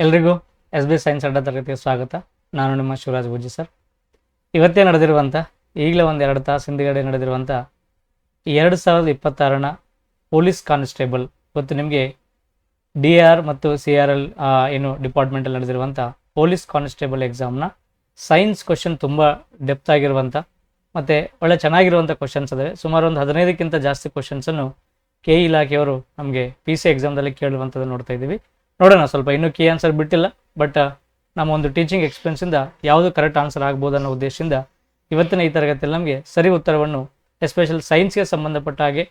ಎಲ್ರಿಗೂ S B science ಅಡ್ಡ ತರಗತಿಗೆ ಸ್ವಾಗತ. ನಾನು ನಿಮ್ಮ ಶಿವರಾಜ್ ಬುಜ್ಜಿ ಸರ್. ಇವತ್ತೇ ನಡೆದಿರುವಂಥ ಈಗಲೇ ಒಂದು 2 ತಾಸು ಹಿಂದುಗಡೆ ನಡೆದಿರುವಂಥ 2026ನ ಪೊಲೀಸ್ ಕಾನ್ಸ್ಟೇಬಲ್, ಇವತ್ತು ನಿಮಗೆ DAR ಮತ್ತು CRL ಏನು ಡಿಪಾರ್ಟ್ಮೆಂಟಲ್ಲಿ ನಡೆದಿರುವಂಥ ಪೊಲೀಸ್ ಕಾನ್ಸ್ಟೇಬಲ್ ಎಕ್ಸಾಮ್ನ ಸೈನ್ಸ್ ಕ್ವಶನ್ ತುಂಬ ಡೆಪ್ತ್ ಆಗಿರುವಂಥ ಮತ್ತು ಒಳ್ಳೆ ಚೆನ್ನಾಗಿರುವಂಥ ಕ್ವಶನ್ಸ್ ಅದಾವೆ. ಸುಮಾರು ಒಂದು 15ಕ್ಕಿಂತ ಜಾಸ್ತಿ ಕ್ವಶನ್ಸನ್ನು KE ಇಲಾಖೆಯವರು ನಮಗೆ PC ಎಕ್ಸಾಮ್ದಲ್ಲಿ ಕೇಳುವಂಥದ್ದು ನೋಡ್ತಾ ಇದ್ದೀವಿ. ನೋಡೋಣ, ಸ್ವಲ್ಪ ಇನ್ನೂ ಕೀ ಆನ್ಸರ್ ಬಿಟ್ಟಿಲ್ಲ, ಬಟ್ ನಮ್ಮ ಒಂದು ಟೀಚಿಂಗ್ ಎಕ್ಸ್ಪೀರಿಯನ್ಸಿಂದ ಯಾವುದು ಕರೆಕ್ಟ್ ಆನ್ಸರ್ ಆಗ್ಬೋದು ಅನ್ನೋ ಉದ್ದೇಶದಿಂದ ಇವತ್ತಿನ ಈ ತರಗತಿಯಲ್ಲಿ ನಮಗೆ ಸರಿ ಉತ್ತರವನ್ನು ಎಸ್ಪೆಷಲ್ ಸೈನ್ಸ್ಗೆ ಸಂಬಂಧಪಟ್ಟ ಹಾಗೆ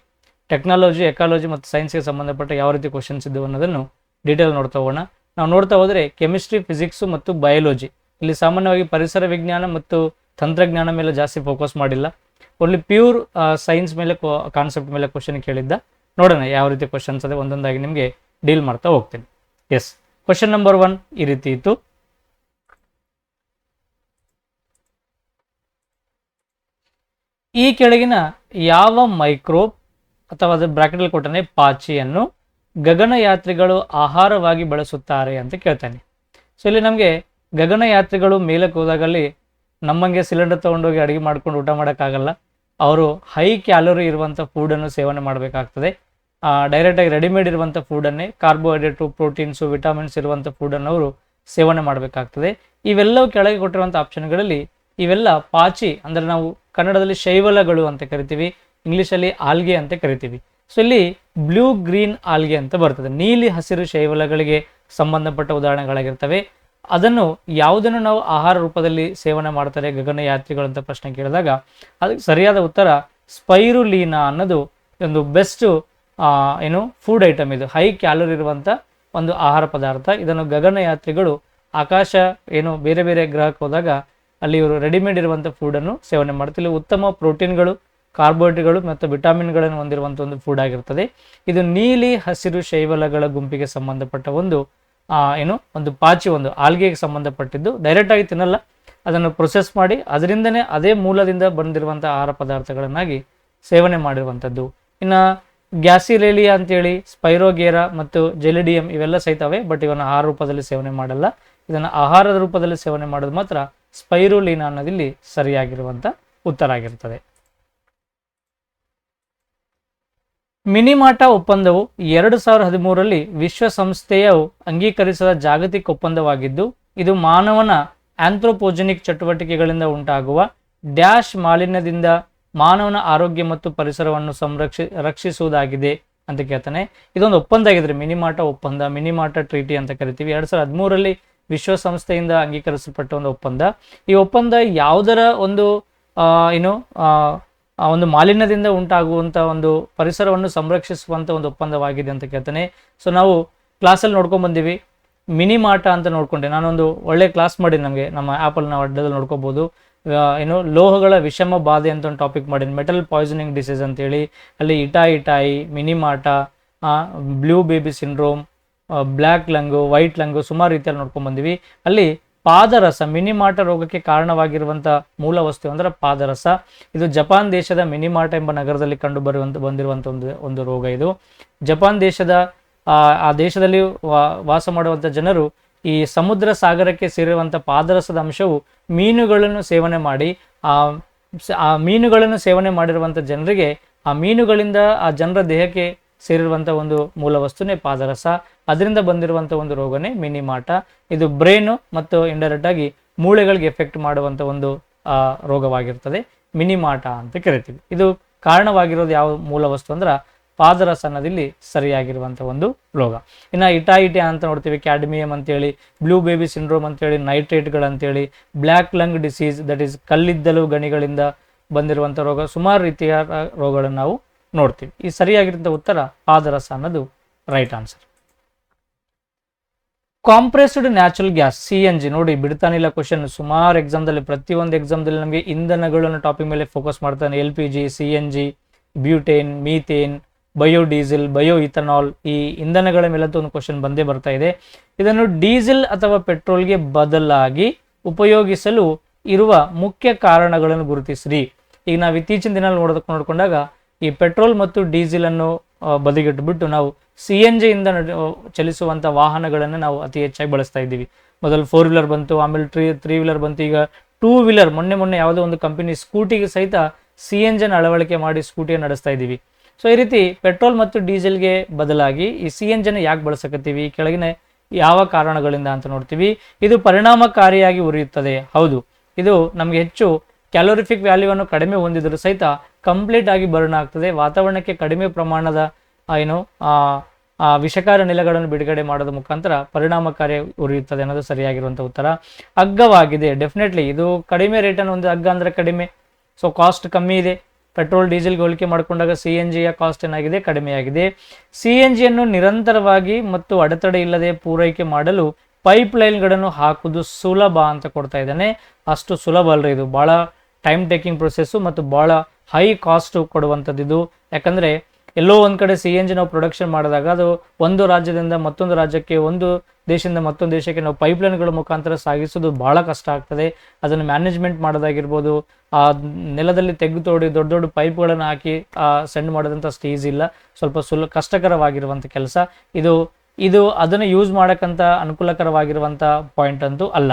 ಟೆಕ್ನಾಲಜಿ, ಎಕಾಲಜಿ ಮತ್ತು ಸೈನ್ಸ್ಗೆ ಸಂಬಂಧಪಟ್ಟ ಯಾವ ರೀತಿ ಕ್ವಶನ್ಸ್ ಇದ್ದವು ಅನ್ನೋದನ್ನು ಡೀಟೇಲ್ ನೋಡ್ತಾ ಹೋಗೋಣ. ನಾವು ನೋಡ್ತಾ ಹೋದರೆ ಕೆಮಿಸ್ಟ್ರಿ, ಫಿಸಿಕ್ಸು ಮತ್ತು ಬಯಾಲಜಿ, ಇಲ್ಲಿ ಸಾಮಾನ್ಯವಾಗಿ ಪರಿಸರ ವಿಜ್ಞಾನ ಮತ್ತು ತಂತ್ರಜ್ಞಾನ ಮೇಲೆ ಜಾಸ್ತಿ ಫೋಕಸ್ ಮಾಡಿಲ್ಲ. ಓನ್ಲಿ ಪ್ಯೂರ್ ಸೈನ್ಸ್ ಮೇಲೆ ಕಾನ್ಸೆಪ್ಟ್ ಮೇಲೆ ಕ್ವಶನ್ ಕೇಳಿದ್ದ. ನೋಡೋಣ ಯಾವ ರೀತಿ ಕ್ವಶನ್ಸ್ ಅದೇ ಒಂದೊಂದಾಗಿ ನಿಮಗೆ ಡೀಲ್ ಮಾಡ್ತಾ ಹೋಗ್ತೀನಿ. ಎಸ್, ಕ್ವಶನ್ ನಂಬರ್ 1 ಈ ರೀತಿ ಇತ್ತು. ಈ ಕೆಳಗಿನ ಯಾವ ಮೈಕ್ರೋಬ್ ಅಥವಾ ಅದರ ಬ್ರಾಕೆಟಲ್ಲಿ ಕೊಟ್ಟನೆ ಪಾಚಿಯನ್ನು ಗಗನಯಾತ್ರಿಗಳು ಆಹಾರವಾಗಿ ಬಳಸುತ್ತಾರೆ ಅಂತ ಕೇಳ್ತಾನೆ. ಸೊ ಇಲ್ಲಿ ನಮಗೆ ಗಗನಯಾತ್ರಿಗಳು ಮೇಲಕ್ಕೆ ಹೋದಾಗಲ್ಲಿ ನಮ್ಮಂಗೆ ಸಿಲಿಂಡರ್ ತೊಗೊಂಡೋಗಿ ಅಡುಗೆ ಮಾಡ್ಕೊಂಡು ಊಟ ಮಾಡೋಕ್ಕಾಗಲ್ಲ. ಅವರು ಹೈ ಕ್ಯಾಲೋರಿ ಇರುವಂಥ ಫುಡನ್ನು ಸೇವನೆ ಮಾಡಬೇಕಾಗ್ತದೆ. ಡೈರೆಕ್ಟಾಗಿ ರೆಡಿಮೇಡ್ ಇರುವಂಥ ಫುಡನ್ನೇ, ಕಾರ್ಬೋಹೈಡ್ರೇಟು, ಪ್ರೋಟೀನ್ಸು, ವಿಟಮಿನ್ಸ್ ಇರುವಂಥ ಫುಡನ್ನು ಅವರು ಸೇವನೆ ಮಾಡಬೇಕಾಗ್ತದೆ. ಇವೆಲ್ಲವೂ ಕೆಳಗೆ ಕೊಟ್ಟಿರುವಂಥ ಆಪ್ಷನ್ಗಳಲ್ಲಿ ಇವೆಲ್ಲ ಪಾಚಿ, ಅಂದರೆ ನಾವು ಕನ್ನಡದಲ್ಲಿ ಶೈವಲಗಳು ಅಂತ ಕರಿತೀವಿ, ಇಂಗ್ಲೀಷಲ್ಲಿ ಆಲ್ಗೆ ಅಂತ ಕರಿತೀವಿ. ಸೊ ಇಲ್ಲಿ ಬ್ಲೂ ಗ್ರೀನ್ ಆಲ್ಗೆ ಅಂತ ಬರ್ತದೆ. ನೀಲಿ ಹಸಿರು ಶೈವಲಗಳಿಗೆ ಸಂಬಂಧಪಟ್ಟ ಉದಾಹರಣೆಗಳಾಗಿರ್ತವೆ. ಅದನ್ನು ಯಾವುದನ್ನು ನಾವು ಆಹಾರ ರೂಪದಲ್ಲಿ ಸೇವನೆ ಮಾಡ್ತಾರೆ ಗಗನಯಾತ್ರಿಗಳು ಅಂತ ಪ್ರಶ್ನೆ ಕೇಳಿದಾಗ ಅದಕ್ಕೆ ಸರಿಯಾದ ಉತ್ತರ ಸ್ಪೈರುಲೀನಾ ಅನ್ನೋದು ಒಂದು ಬೆಸ್ಟ್ ಫುಡ್ ಐಟಮ್. ಇದು ಹೈ ಕ್ಯಾಲೋರಿ ಇರುವಂಥ ಒಂದು ಆಹಾರ ಪದಾರ್ಥ. ಇದನ್ನು ಗಗನಯಾತ್ರಿಗಳು ಆಕಾಶ ಬೇರೆ ಬೇರೆ ಗ್ರಹಕ್ಕೆ ಹೋದಾಗ ಅಲ್ಲಿ ಇವರು ರೆಡಿಮೇಡ್ ಇರುವಂಥ ಫುಡನ್ನು ಸೇವನೆ ಮಾಡ್ತಾರೆ. ಉತ್ತಮ ಪ್ರೋಟೀನ್ಗಳು, ಕಾರ್ಬೋಹೈಡ್ರೇಟ್ಗಳು ಮತ್ತು ವಿಟಮಿನ್ಗಳನ್ನು ಹೊಂದಿರುವಂಥ ಒಂದು ಫುಡ್ ಆಗಿರ್ತದೆ. ಇದು ನೀಲಿ ಹಸಿರು ಶೈವಲಗಳ ಗುಂಪಿಗೆ ಸಂಬಂಧಪಟ್ಟ ಒಂದು ಒಂದು ಪಾಚಿ, ಒಂದು ಆಲ್ಗೆಗೆ ಸಂಬಂಧಪಟ್ಟಿದ್ದು. ಡೈರೆಕ್ಟಾಗಿ ತಿನ್ನಲ್ಲ, ಅದನ್ನು ಪ್ರೊಸೆಸ್ ಮಾಡಿ ಅದರಿಂದನೇ ಅದೇ ಮೂಲದಿಂದ ಬಂದಿರುವಂಥ ಆಹಾರ ಪದಾರ್ಥಗಳನ್ನಾಗಿ ಸೇವನೆ ಮಾಡಿರುವಂಥದ್ದು. ಇನ್ನು ಗ್ಯಾಸಿರೇಲಿಯಾ ಅಂತೇಳಿ, ಸ್ಪೈರೋಗೇರಾ ಮತ್ತು ಜೆಲಿಡಿಯಂ ಇವೆಲ್ಲ ಸಹಿತವೆ, ಬಟ್ ಇವನ್ನ ಆಹಾರ ರೂಪದಲ್ಲಿ ಸೇವನೆ ಮಾಡಲ್ಲ. ಇದನ್ನು ಆಹಾರದ ರೂಪದಲ್ಲಿ ಸೇವನೆ ಮಾಡೋದು ಮಾತ್ರ ಸ್ಪೈರುಲೀನಾ ಅನ್ನೋದಿಲ್ಲಿ ಸರಿಯಾಗಿರುವಂಥ ಉತ್ತರ ಆಗಿರ್ತದೆ. ಮಿನಿಮಾಟ ಒಪ್ಪಂದವು 2013ರಲ್ಲಿ ವಿಶ್ವಸಂಸ್ಥೆಯು ಅಂಗೀಕರಿಸಿದ ಜಾಗತಿಕ ಒಪ್ಪಂದವಾಗಿದ್ದು, ಇದು ಮಾನವನ ಆಂಥ್ರೋಪೋಜೆನಿಕ್ ಚಟುವಟಿಕೆಗಳಿಂದ ಉಂಟಾಗುವ ಡ್ಯಾಶ್ ಮಾಲಿನ್ಯದಿಂದ ಮಾನವನ ಆರೋಗ್ಯ ಮತ್ತು ಪರಿಸರವನ್ನು ರಕ್ಷಿಸುವುದಾಗಿದೆ ಅಂತ ಕೇಳ್ತಾನೆ. ಇದೊಂದು ಒಪ್ಪಂದ ಆಗಿದ್ರೆ ಮಿನಿಮಾಟ ಒಪ್ಪಂದ, ಮಿನಿಮಾಟ ಟ್ರೀಟಿ ಅಂತ ಕರಿತೀವಿ. 2013ರಲ್ಲಿ ವಿಶ್ವಸಂಸ್ಥೆಯಿಂದ ಅಂಗೀಕರಿಸಲ್ಪಟ್ಟ ಒಂದು ಒಪ್ಪಂದ. ಈ ಒಪ್ಪಂದ ಯಾವುದರ ಒಂದು ಒಂದು ಮಾಲಿನ್ಯದಿಂದ ಉಂಟಾಗುವಂಥ ಒಂದು ಪರಿಸರವನ್ನು ಸಂರಕ್ಷಿಸುವಂಥ ಒಂದು ಒಪ್ಪಂದವಾಗಿದೆ ಅಂತ ಕೇಳ್ತಾನೆ. ಸೊ ನಾವು ಕ್ಲಾಸಲ್ಲಿ ನೋಡ್ಕೊಂಡು ಬಂದೀವಿ, ಮಿನಿಮಾಟ ಅಂತ ನೋಡ್ಕೊಂಡೆ. ನಾನೊಂದು ಒಳ್ಳೆ ಕ್ಲಾಸ್ ಮಾಡಿ ನಮಗೆ ನಮ್ಮ ಆ್ಯಪಲ್ಲಿ ನಾವು ಅಡ್ಡದಲ್ಲಿ ನೋಡ್ಕೋಬೋದು. ಲೋಹಗಳ ವಿಷಮ ಬಾಧೆ ಅಂತ ಒಂದು ಟಾಪಿಕ್ ಮಾಡೀನಿ, ಮೆಟಲ್ ಪಾಯ್ಸನಿಂಗ್ ಡಿಸೀಸ್ ಅಂತೇಳಿ. ಅಲ್ಲಿ itai, Minamata, blue baby syndrome, black lung, white lung, ಸುಮಾರು ರೀತಿಯಲ್ಲಿ ನೋಡ್ಕೊಂಡು ಬಂದಿವಿ. ಅಲ್ಲಿ ಪಾದರಸ, ಮಿನಿಮಾಟ ರೋಗಕ್ಕೆ ಕಾರಣವಾಗಿರುವಂಥ ಮೂಲ ವಸ್ತು ಅಂದರೆ ಪಾದರಸ. ಇದು ಜಪಾನ್ ದೇಶದ ಮಿನಿಮಾಟ ಎಂಬ ನಗರದಲ್ಲಿ ಬಂದಿರುವಂಥ ಒಂದು ರೋಗ. ಇದು ಜಪಾನ್ ದೇಶದ ಆ ದೇಶದಲ್ಲಿ ವಾಸ ಮಾಡುವಂಥ ಜನರು ಈ ಸಮುದ್ರ ಸಾಗರಕ್ಕೆ ಸೇರಿರುವಂಥ ಪಾದರಸದ ಅಂಶವು ಮೀನುಗಳನ್ನು ಸೇವನೆ ಮಾಡಿ ಆ ಮೀನುಗಳನ್ನು ಸೇವನೆ ಮಾಡಿರುವಂಥ ಜನರಿಗೆ ಆ ಮೀನುಗಳಿಂದ ಆ ಜನರ ದೇಹಕ್ಕೆ ಸೇರಿರುವಂಥ ಒಂದು ಮೂಲ ವಸ್ತುನೇ ಪಾದರಸ. ಅದರಿಂದ ಬಂದಿರುವಂಥ ಒಂದು ರೋಗನೇ ಮಿನಿಮಾಟ. ಇದು ಬ್ರೈನು ಮತ್ತು ಇಂಡೈರೆಕ್ಟ್ ಆಗಿ ಮೂಳೆಗಳಿಗೆ ಎಫೆಕ್ಟ್ ಮಾಡುವಂಥ ಒಂದು ರೋಗವಾಗಿರ್ತದೆ, ಮಿನಿಮಾಟ ಅಂತ ಕರಿತೀವಿ. ಇದು ಕಾರಣವಾಗಿರೋದು ಯಾವ ಮೂಲ ವಸ್ತು ಅಂದ್ರೆ ಪಾದರಸ ಅನ್ನೋದಿಲ್ಲಿ ಸರಿಯಾಗಿರುವಂಥ ಒಂದು ರೋಗ. ಇನ್ನು ಇಟಾಯಿಟಿ ಅಂತ ನೋಡ್ತೀವಿ, ಕ್ಯಾಡ್ಮಿಯಂ ಅಂತೇಳಿ, ಬ್ಲೂ ಬೇಬಿ ಸಿಂಡ್ರೋಮ್ ಅಂತೇಳಿ, ನೈಟ್ರೇಟ್ಗಳಂತೇಳಿ, black lung disease, that is ಕಲ್ಲಿದ್ದಲು ಗಣಿಗಳಿಂದ ಬಂದಿರುವಂಥ ರೋಗ. ಸುಮಾರು ರೀತಿಯ ರೋಗಗಳನ್ನು ನಾವು ನೋಡ್ತೀವಿ. ಈ ಸರಿಯಾಗಿರುವಂಥ ಉತ್ತರ ಪಾದರಸ ಅನ್ನೋದು right answer. Compressed natural gas, CNG ನೋಡಿ ಬಿಡ್ತಾನಿಲ್ಲ ಕ್ವಶನ್. ಸುಮಾರು ಎಕ್ಸಾಮ್ದಲ್ಲಿ, ಪ್ರತಿಯೊಂದು ಎಕ್ಸಾಮ್ದಲ್ಲಿ ನಮಗೆ ಇಂಧನಗಳನ್ನು ಟಾಪಿಕ್ ಮೇಲೆ ಫೋಕಸ್ ಮಾಡ್ತಾನೆ. LPG, CNG, butane, methane, biodiesel, bio ethanol, ಈ ಇಂಧನಗಳ ಮೇಲಂತೂ ಒಂದು ಕ್ವಶನ್ ಬಂದೇ ಬರ್ತಾ ಇದೆ. ಇದನ್ನು ಡೀಸೆಲ್ ಅಥವಾ ಪೆಟ್ರೋಲ್ಗೆ ಬದಲಾಗಿ ಉಪಯೋಗಿಸಲು ಇರುವ ಮುಖ್ಯ ಕಾರಣಗಳನ್ನು ಗುರುತಿಸ್ರಿ. ಈಗ ನಾವು ಇತ್ತೀಚಿನ ದಿನ ನೋಡ್ಕೊಂಡಾಗ ಈ ಪೆಟ್ರೋಲ್ ಮತ್ತು ಡೀಸೆಲ್ ಅನ್ನು ಬದಿಗಿಟ್ಬಿಟ್ಟು ನಾವು CNG ಇಂದ ಚಲಿಸುವಂಥ ವಾಹನಗಳನ್ನು ನಾವು ಅತಿ ಹೆಚ್ಚಾಗಿ ಬಳಸ್ತಾ ಇದ್ದೀವಿ. ಮೊದಲು 4 ವೀಲರ್ ಬಂತು, ಆಮೇಲೆ ತ್ರೀ ವೀಲರ್ ಬಂತು, ಈಗ 2 ವೀಲರ್ ಮೊನ್ನೆ ಯಾವುದೋ ಒಂದು ಕಂಪನಿ ಸ್ಕೂಟಿಗೆ ಸಹಿತ CNG ಅಳವಡಿಕೆ ಮಾಡಿ ಸ್ಕೂಟಿಯನ್ನು ನಡೆಸ್ತಾ ಇದ್ದೀವಿ. ಸೊ ಈ ರೀತಿ ಪೆಟ್ರೋಲ್ ಮತ್ತು ಡೀಸೆಲ್ಗೆ ಬದಲಾಗಿ ಈ CNG ಯಾಕೆ ಬಳಸಕತ್ತೀವಿ, ಕೆಳಗಿನ ಯಾವ ಕಾರಣಗಳಿಂದ ಅಂತ ನೋಡ್ತೀವಿ. ಇದು ಪರಿಣಾಮಕಾರಿಯಾಗಿ ಉರಿಯುತ್ತದೆ. ಹೌದು, ಇದು ನಮಗೆ ಹೆಚ್ಚು ಕ್ಯಾಲೋರಿಫಿಕ್ ವ್ಯಾಲ್ಯೂವನ್ನು ಕಡಿಮೆ ಹೊಂದಿದರೂ ಸಹಿತ ಕಂಪ್ಲೀಟ್ ಆಗಿ ಬರ್ನ್ ಆಗ್ತದೆ. ವಾತಾವರಣಕ್ಕೆ ಕಡಿಮೆ ಪ್ರಮಾಣದ ವಿಷಕಾರಿ ಅನಿಲಗಳನ್ನು ಬಿಡುಗಡೆ ಮಾಡೋದ್ರ ಮುಖಾಂತರ ಪರಿಣಾಮಕಾರಿ ಉರಿಯುತ್ತದೆ ಅನ್ನೋದು ಸರಿಯಾಗಿರುವಂಥ ಉತ್ತರ. ಅಗ್ಗವಾಗಿದೆ, ಡೆಫಿನೆಟ್ಲಿ ಇದು ಕಡಿಮೆ ರೇಟನ್ನು ಒಂದು ಅಗ್ಗ ಅಂದರೆ ಕಡಿಮೆ, ಸೊ ಕಾಸ್ಟ್ ಕಮ್ಮಿ ಇದೆ. ಪೆಟ್ರೋಲ್ ಡೀಸೆಲ್ಗೆ ಹೋಲಿಕೆ ಮಾಡಿಕೊಂಡಾಗ CNGಯ ಕಾಸ್ಟ್ ಏನಾಗಿದೆ, ಕಡಿಮೆಯಾಗಿದೆ. CNGಯನ್ನು ನಿರಂತರವಾಗಿ ಮತ್ತು ಅಡೆತಡೆ ಇಲ್ಲದೆ ಪೂರೈಕೆ ಮಾಡಲು ಪೈಪ್ ಲೈನ್ಗಳನ್ನು ಹಾಕುವುದು ಸುಲಭ ಅಂತ ಕೊಡ್ತಾ ಇದ್ದಾನೆ. ಅಷ್ಟು ಸುಲಭ ಅಲ್ರಿ, ಇದು ಭಾಳ ಟೈಮ್ ಟೇಕಿಂಗ್ ಪ್ರೊಸೆಸ್ಸು ಮತ್ತು ಭಾಳ ಹೈ ಕಾಸ್ಟ್ ಕೊಡುವಂಥದ್ದು ಇದು. ಯಾಕಂದರೆ ಎಲ್ಲೋ ಒಂದು ಕಡೆ CNG ನಾವು ಪ್ರೊಡಕ್ಷನ್ ಮಾಡಿದಾಗ ಅದು ಒಂದು ರಾಜ್ಯದಿಂದ ಮತ್ತೊಂದು ರಾಜ್ಯಕ್ಕೆ, ಒಂದು ದೇಶದಿಂದ ಮತ್ತೊಂದು ದೇಶಕ್ಕೆ ನಾವು ಪೈಪ್ಲೈನ್ಗಳ ಮುಖಾಂತರ ಸಾಗಿಸೋದು ಭಾಳ ಕಷ್ಟ ಆಗ್ತದೆ. ಅದನ್ನು ಮ್ಯಾನೇಜ್ಮೆಂಟ್ ಮಾಡೋದಾಗಿರ್ಬೋದು, ಆ ನೆಲದಲ್ಲಿ ತೆಗೆದು ತೋಡಿ ದೊಡ್ಡ ದೊಡ್ಡ ಪೈಪ್ಗಳನ್ನು ಹಾಕಿ ಸೆಂಡ್ ಮಾಡೋದಂತ ಅಷ್ಟು ಈಸಿ ಇಲ್ಲ, ಸ್ವಲ್ಪ ಕಷ್ಟಕರವಾಗಿರುವಂಥ ಕೆಲಸ ಇದು ಅದನ್ನು ಯೂಸ್ ಮಾಡೋಕ್ಕಂತ ಅನುಕೂಲಕರವಾಗಿರುವಂಥ ಪಾಯಿಂಟ್ ಅಂತೂ ಅಲ್ಲ.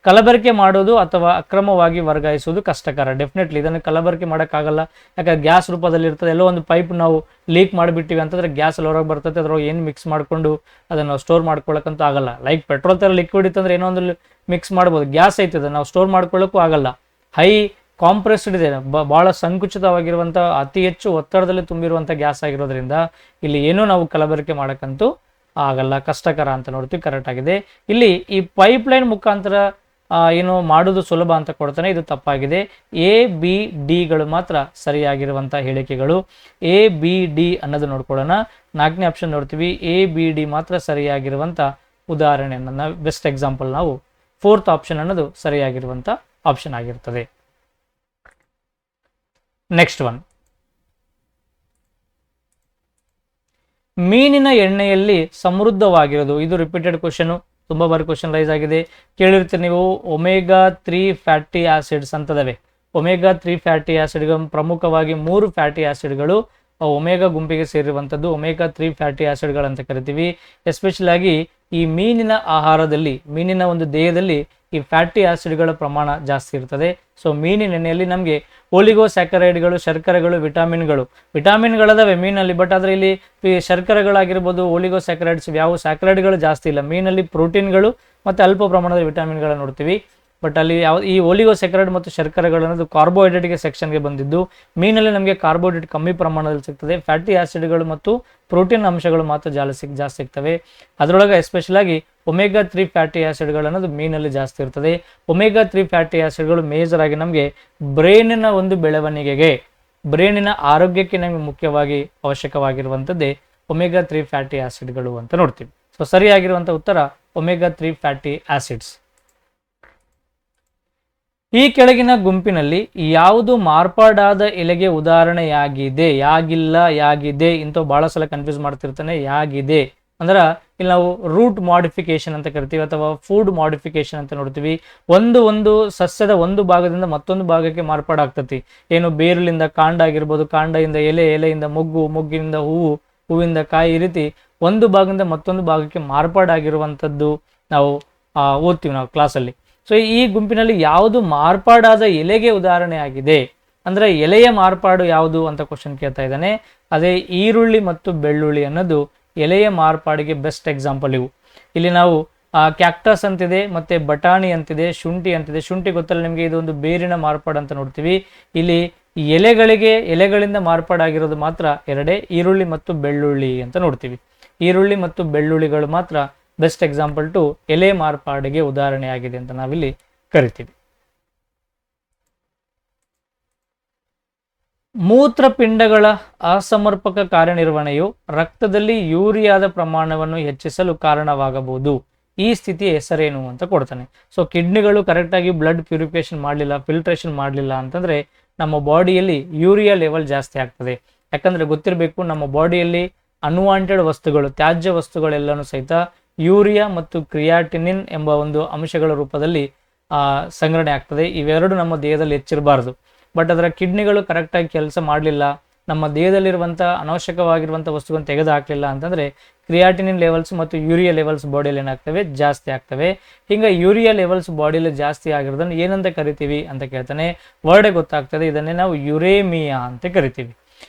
ಕಲಬೆರಕೆ ಮಾಡೋದು ಅಥವಾ ಅಕ್ರಮವಾಗಿ ವರ್ಗಾಯಿಸುವುದು ಕಷ್ಟಕರ. ಡೆಫಿನೆಟ್ಲಿ ಇದನ್ನು ಕಲಬೆರಕೆ ಮಾಡೋಕ್ಕಾಗಲ್ಲ, ಯಾಕಂದ್ರೆ ಗ್ಯಾಸ್ ರೂಪದಲ್ಲಿ ಇರ್ತದೆ. ಎಲ್ಲೋ ಒಂದು ಪೈಪ್ ನಾವು ಲೀಕ್ ಮಾಡಿಬಿಟ್ಟಿವಿ ಅಂತಂದರೆ ಗ್ಯಾಸ್ ಎಲ್ಲ ಹೊರಗೆ ಬರ್ತದೆ, ಅದ್ರೊಳಗೆ ಏನು ಮಿಕ್ಸ್ ಮಾಡಿಕೊಂಡು ಅದನ್ನು ಸ್ಟೋರ್ ಮಾಡ್ಕೊಳ್ಳೋಕ್ಕಂತೂ ಆಗಲ್ಲ. ಲೈಕ್ ಪೆಟ್ರೋಲ್ ಥರ ಲಿಕ್ವಿಡ್ ಇತ್ತಂದ್ರೆ ಏನೋ ಒಂದು ಮಿಕ್ಸ್ ಮಾಡ್ಬೋದು, ಗ್ಯಾಸ್ ಐತದೆ ನಾವು ಸ್ಟೋರ್ ಮಾಡ್ಕೊಳ್ಳೋಕ್ಕೂ ಆಗಲ್ಲ. ಹೈ ಕಾಂಪ್ರೆಸ್ಡ್ ಇದೆ, ಭಾಳ ಸಂಕುಚಿತವಾಗಿರುವಂಥ ಅತಿ ಹೆಚ್ಚು ಒತ್ತಡದಲ್ಲಿ ತುಂಬಿರುವಂಥ ಗ್ಯಾಸ್ ಆಗಿರೋದ್ರಿಂದ ಇಲ್ಲಿ ಏನೂ ನಾವು ಕಲಬೆರಕೆ ಮಾಡೋಕ್ಕಂತೂ ಆಗಲ್ಲ, ಕಷ್ಟಕರ ಅಂತ ನೋಡ್ತೀವಿ. ಕರೆಕ್ಟ್ ಆಗಿದೆ. ಇಲ್ಲಿ ಈ ಪೈಪ್ಲೈನ್ ಮುಖಾಂತರ ಏನು ಮಾಡೋದು ಸುಲಭ ಅಂತ ಕೊಡ್ತಾನೆ, ಇದು ತಪ್ಪಾಗಿದೆ. ABDಗಳು ಮಾತ್ರ ಸರಿಯಾಗಿರುವಂಥ ಹೇಳಿಕೆಗಳು. ABD ಅನ್ನೋದು ನೋಡ್ಕೊಳ್ಳೋಣ. 4ನೇ ಆಪ್ಷನ್ ನೋಡ್ತೀವಿ, ABD ಮಾತ್ರ ಸರಿಯಾಗಿರುವಂಥ ಉದಾಹರಣೆಯನ್ನು ಬೆಸ್ಟ್ ಎಕ್ಸಾಂಪಲ್ ನಾವು 4th ಆಪ್ಷನ್ ಅನ್ನೋದು ಸರಿಯಾಗಿರುವಂಥ ಆಪ್ಷನ್ ಆಗಿರ್ತದೆ. ನೆಕ್ಸ್ಟ್ ಒನ್, ಮೀನಿನ ಎಣ್ಣೆಯಲ್ಲಿ ಸಮೃದ್ಧವಾಗಿರೋದು. ಇದು ರಿಪೀಟೆಡ್ ಕ್ವಶನು, ತುಂಬ ಬಾರಿ ಕ್ವಶನ್ ರೈಸ್ ಆಗಿದೆ. ಕೇಳಿರ್ತೀರಿ ನೀವು, omega-3 ಫ್ಯಾಟಿ ಆಸಿಡ್ಸ್ ಅಂತದವೆ. omega-3 ಫ್ಯಾಟಿ ಆಸಿಡ್ಗಳು ಪ್ರಮುಖವಾಗಿ 3 ಫ್ಯಾಟಿ ಆಸಿಡ್ಗಳು ಒಮೆಗಾ ಗುಂಪಿಗೆ ಸೇರಿರುವಂಥದ್ದು omega-3 ಫ್ಯಾಟಿ ಆಸಿಡ್ಗಳಂತ ಕರಿತೀವಿ. ಎಸ್ಪೆಷಲ್ ಆಗಿ ಈ ಮೀನಿನ ಆಹಾರದಲ್ಲಿ, ಮೀನಿನ ಒಂದು ದೇಹದಲ್ಲಿ ಈ ಫ್ಯಾಟಿ ಆಸಿಡ್ಗಳ ಪ್ರಮಾಣ ಜಾಸ್ತಿ ಇರ್ತದೆ. ಸೊ ಮೀನಿನ ಎಣ್ಣೆಯಲ್ಲಿ ನಮಗೆ ಓಲಿಗೋಸ್ಯಾಕರೈಡ್ಗಳು, ಶರ್ಕರೆಗಳು, ವಿಟಾಮಿನ್ಗಳದಾವೆ ಮೀನಲ್ಲಿ. ಬಟ್ ಆದರೆ ಇಲ್ಲಿ ಶರ್ಕರೆಗಳಾಗಿರ್ಬೋದು, ಓಲಿಗೋಸ್ಯಾಕರೈಡ್ಸ್, ಯಾವ ಸ್ಯಾಕರೈಡ್ಗಳು ಜಾಸ್ತಿ ಇಲ್ಲ. ಮೀನಲ್ಲಿ ಪ್ರೋಟೀನ್ಗಳು ಮತ್ತು ಅಲ್ಪ ಪ್ರಮಾಣದ ವಿಟಾಮಿನ್ಗಳನ್ನು ನೋಡ್ತೀವಿ. ಬಟ್ ಅಲ್ಲಿ ಈ ಓಲಿಗೋಸ್ಯಾಕರೈಡ್ ಮತ್ತು ಶರ್ಕರೆಗಳು ಅನ್ನೋದು ಕಾರ್ಬೋಹೈಡ್ರೇಟ್ಗೆ ಸೆಕ್ಷನ್ಗೆ ಬಂದಿದ್ದು, ಮೀನಲ್ಲಿ ನಮಗೆ ಕಾರ್ಬೋಹೈಡ್ರೇಟ್ ಕಮ್ಮಿ ಪ್ರಮಾಣದಲ್ಲಿ ಸಿಗ್ತದೆ. ಫ್ಯಾಟಿ ಆಸಿಡ್ಗಳು ಮತ್ತು ಪ್ರೋಟೀನ್ ಅಂಶಗಳು ಮಾತ್ರ ಜಾಸ್ತಿ ಸಿಗ್ತವೆ. ಅದರೊಳಗೆ ಎಸ್ಪೆಷಲ್ ಆಗಿ omega-3 ಫ್ಯಾಟಿ ಆಸಿಡ್ಗಳು ಅನ್ನೋದು ಮೀನಲ್ಲಿ ಜಾಸ್ತಿ ಇರ್ತದೆ. omega-3 ಫ್ಯಾಟಿ ಆಸಿಡ್ಗಳು ಮೇಜರ್ ಆಗಿ ನಮಗೆ ಬ್ರೈನಿನ ಒಂದು ಬೆಳವಣಿಗೆಗೆ, ಬ್ರೈನಿನ ಆರೋಗ್ಯಕ್ಕೆ ನಮಗೆ ಮುಖ್ಯವಾಗಿ ಅವಶ್ಯಕವಾಗಿರುವಂಥದ್ದೇ omega-3 ಫ್ಯಾಟಿ ಆಸಿಡ್ಗಳು ಅಂತ ನೋಡ್ತೀವಿ. ಸೊ ಸರಿಯಾಗಿರುವಂಥ ಉತ್ತರ omega-3 ಫ್ಯಾಟಿ ಆಸಿಡ್ಸ್. ಈ ಕೆಳಗಿನ ಗುಂಪಿನಲ್ಲಿ ಯಾವುದು ಮಾರ್ಪಾಡಾದ ಎಲೆಗೆ ಉದಾಹರಣೆಯಾಗಿದೆ? ಯಾಗಿಲ್ಲ, ಯಾಗಿದೆ, ಇಂಥವು ಬಹಳ ಸಲ ಕನ್ಫ್ಯೂಸ್ ಮಾಡ್ತಿರ್ತಾನೆ. ಯಾಗಿದೆ ಅಂದ್ರೆ ಇಲ್ಲಿ ನಾವು ರೂಟ್ ಮಾಡಿಫಿಕೇಶನ್ ಅಂತ ಕರಿತೀವಿ ಅಥವಾ ಫುಡ್ ಮಾಡಿಫಿಕೇಶನ್ ಅಂತ ನೋಡ್ತೀವಿ. ಒಂದು ಸಸ್ಯದ ಒಂದು ಭಾಗದಿಂದ ಮತ್ತೊಂದು ಭಾಗಕ್ಕೆ ಮಾರ್ಪಾಡಾಗ್ತತಿ. ಏನು ಬೇರುಲಿಂದ ಕಾಂಡ ಆಗಿರ್ಬೋದು, ಕಾಂಡದಿಂದ ಎಲೆ, ಎಲೆಯಿಂದ ಮೊಗ್ಗು, ಮೊಗ್ಗಿನಿಂದ ಹೂವು, ಹೂವಿಂದ ಕಾಯಿ, ಈ ರೀತಿ ಒಂದು ಭಾಗದಿಂದ ಮತ್ತೊಂದು ಭಾಗಕ್ಕೆ ಮಾರ್ಪಾಡಾಗಿರುವಂಥದ್ದು ನಾವು ಓದ್ತೀವಿ ನಾವು ಕ್ಲಾಸಲ್ಲಿ. ಸೊ ಈ ಗುಂಪಿನಲ್ಲಿ ಯಾವುದು ಮಾರ್ಪಾಡಾದ ಎಲೆಗೆ ಉದಾಹರಣೆ ಆಗಿದೆ ಅಂದ್ರೆ ಎಲೆಯ ಮಾರ್ಪಾಡು ಯಾವುದು ಅಂತ ಕ್ವಶನ್ ಕೇಳ್ತಾ ಇದ್ದಾನೆ. ಅದೇ ಈರುಳ್ಳಿ ಮತ್ತು ಬೆಳ್ಳುಳ್ಳಿ ಅನ್ನೋದು ಎಲೆಯ ಮಾರ್ಪಾಡಿಗೆ ಬೆಸ್ಟ್ ಎಕ್ಸಾಂಪಲ್ ಇವು. ಇಲ್ಲಿ ನಾವು ಕ್ಯಾಕ್ಟಸ್ ಅಂತಿದೆ, ಮತ್ತೆ ಬಟಾಣಿ ಅಂತಿದೆ, ಶುಂಠಿ ಅಂತಿದೆ. ಶುಂಠಿ ಗೊತ್ತಲ್ಲ ನಿಮಗೆ, ಇದೊಂದು ಬೇರಿನ ಮಾರ್ಪಾಡು ಅಂತ ನೋಡ್ತೀವಿ. ಇಲ್ಲಿ ಎಲೆಗಳಿಂದ ಮಾರ್ಪಾಡಾಗಿರೋದು ಮಾತ್ರ ಎರಡೇ, ಈರುಳ್ಳಿ ಮತ್ತು ಬೆಳ್ಳುಳ್ಳಿ ಅಂತ ನೋಡ್ತೀವಿ. ಈರುಳ್ಳಿ ಮತ್ತು ಬೆಳ್ಳುಳ್ಳಿಗಳು ಮಾತ್ರ ಬೆಸ್ಟ್ ಎಕ್ಸಾಂಪಲ್ ಟು ಎಲೆ ಮಾರ್ಪಾಡಿಗೆ ಉದಾಹರಣೆಯಾಗಿದೆ ಅಂತ ನಾವಿಲ್ಲಿ ಕರಿತೀವಿ. ಮೂತ್ರಪಿಂಡಗಳ ಅಸಮರ್ಪಕ ಕಾರ್ಯನಿರ್ವಹಣೆಯು ರಕ್ತದಲ್ಲಿ ಯೂರಿಯಾದ ಪ್ರಮಾಣವನ್ನು ಹೆಚ್ಚಿಸಲು ಕಾರಣವಾಗಬಹುದು. ಈ ಸ್ಥಿತಿಯ ಹೆಸರೇನು ಅಂತ ಕೊಡ್ತಾನೆ. ಸೊ ಕಿಡ್ನಿಗಳು ಕರೆಕ್ಟಾಗಿ ಬ್ಲಡ್ ಪ್ಯೂರಿಫಿಕೇಶನ್ ಮಾಡಲಿಲ್ಲ, ಫಿಲ್ಟ್ರೇಷನ್ ಮಾಡಲಿಲ್ಲ ಅಂತಂದ್ರೆ ನಮ್ಮ ಬಾಡಿಯಲ್ಲಿ ಯೂರಿಯಾ ಲೆವೆಲ್ ಜಾಸ್ತಿ ಆಗ್ತದೆ. ಯಾಕಂದ್ರೆ ಗೊತ್ತಿರಬೇಕು, ನಮ್ಮ ಬಾಡಿಯಲ್ಲಿ ಅನ್ವಾಂಟೆಡ್ ವಸ್ತುಗಳು, ತ್ಯಾಜ್ಯ ವಸ್ತುಗಳೆಲ್ಲನೂ ಸಹಿತ ಯೂರಿಯಾ ಮತ್ತು ಕ್ರಿಯಾಟಿನಿನ್ ಎಂಬ ಒಂದು ಅಂಶಗಳ ರೂಪದಲ್ಲಿ ಸಂಗ್ರಹಣೆ ಆಗ್ತದೆ. ಇವೆರಡು ನಮ್ಮ ದೇಹದಲ್ಲಿ ಹೆಚ್ಚಿರಬಾರ್ದು. ಬಟ್ ಅದರ ಕಿಡ್ನಿಗಳು ಕರೆಕ್ಟಾಗಿ ಕೆಲಸ ಮಾಡಲಿಲ್ಲ, ನಮ್ಮ ದೇಹದಲ್ಲಿರುವಂಥ ಅನಾವಶ್ಯಕವಾಗಿರುವಂಥ ವಸ್ತುಗಳನ್ನು ತೆಗೆದು ಹಾಕಲಿಲ್ಲ ಅಂತಂದರೆ ಕ್ರಿಯಾಟಿನಿನ್ ಲೆವೆಲ್ಸ್ ಮತ್ತು ಯೂರಿಯಾ ಲೆವೆಲ್ಸ್ ಬಾಡಿಯಲ್ಲಿ ಏನಾಗ್ತವೆ, ಜಾಸ್ತಿ ಆಗ್ತವೆ. ಹಿಂಗೆ ಯೂರಿಯಾ ಲೆವೆಲ್ಸ್ ಬಾಡಿಯಲ್ಲಿ ಜಾಸ್ತಿ ಆಗಿರೋದನ್ನು ಏನಂತ ಕರಿತೀವಿ ಅಂತ ಕೇಳ್ತಾನೆ, ವರ್ಡೇ ಗೊತ್ತಾಗ್ತದೆ. ಇದನ್ನೇ ನಾವು ಯುರೇಮಿಯಾ ಅಂತ ಕರಿತೀವಿ.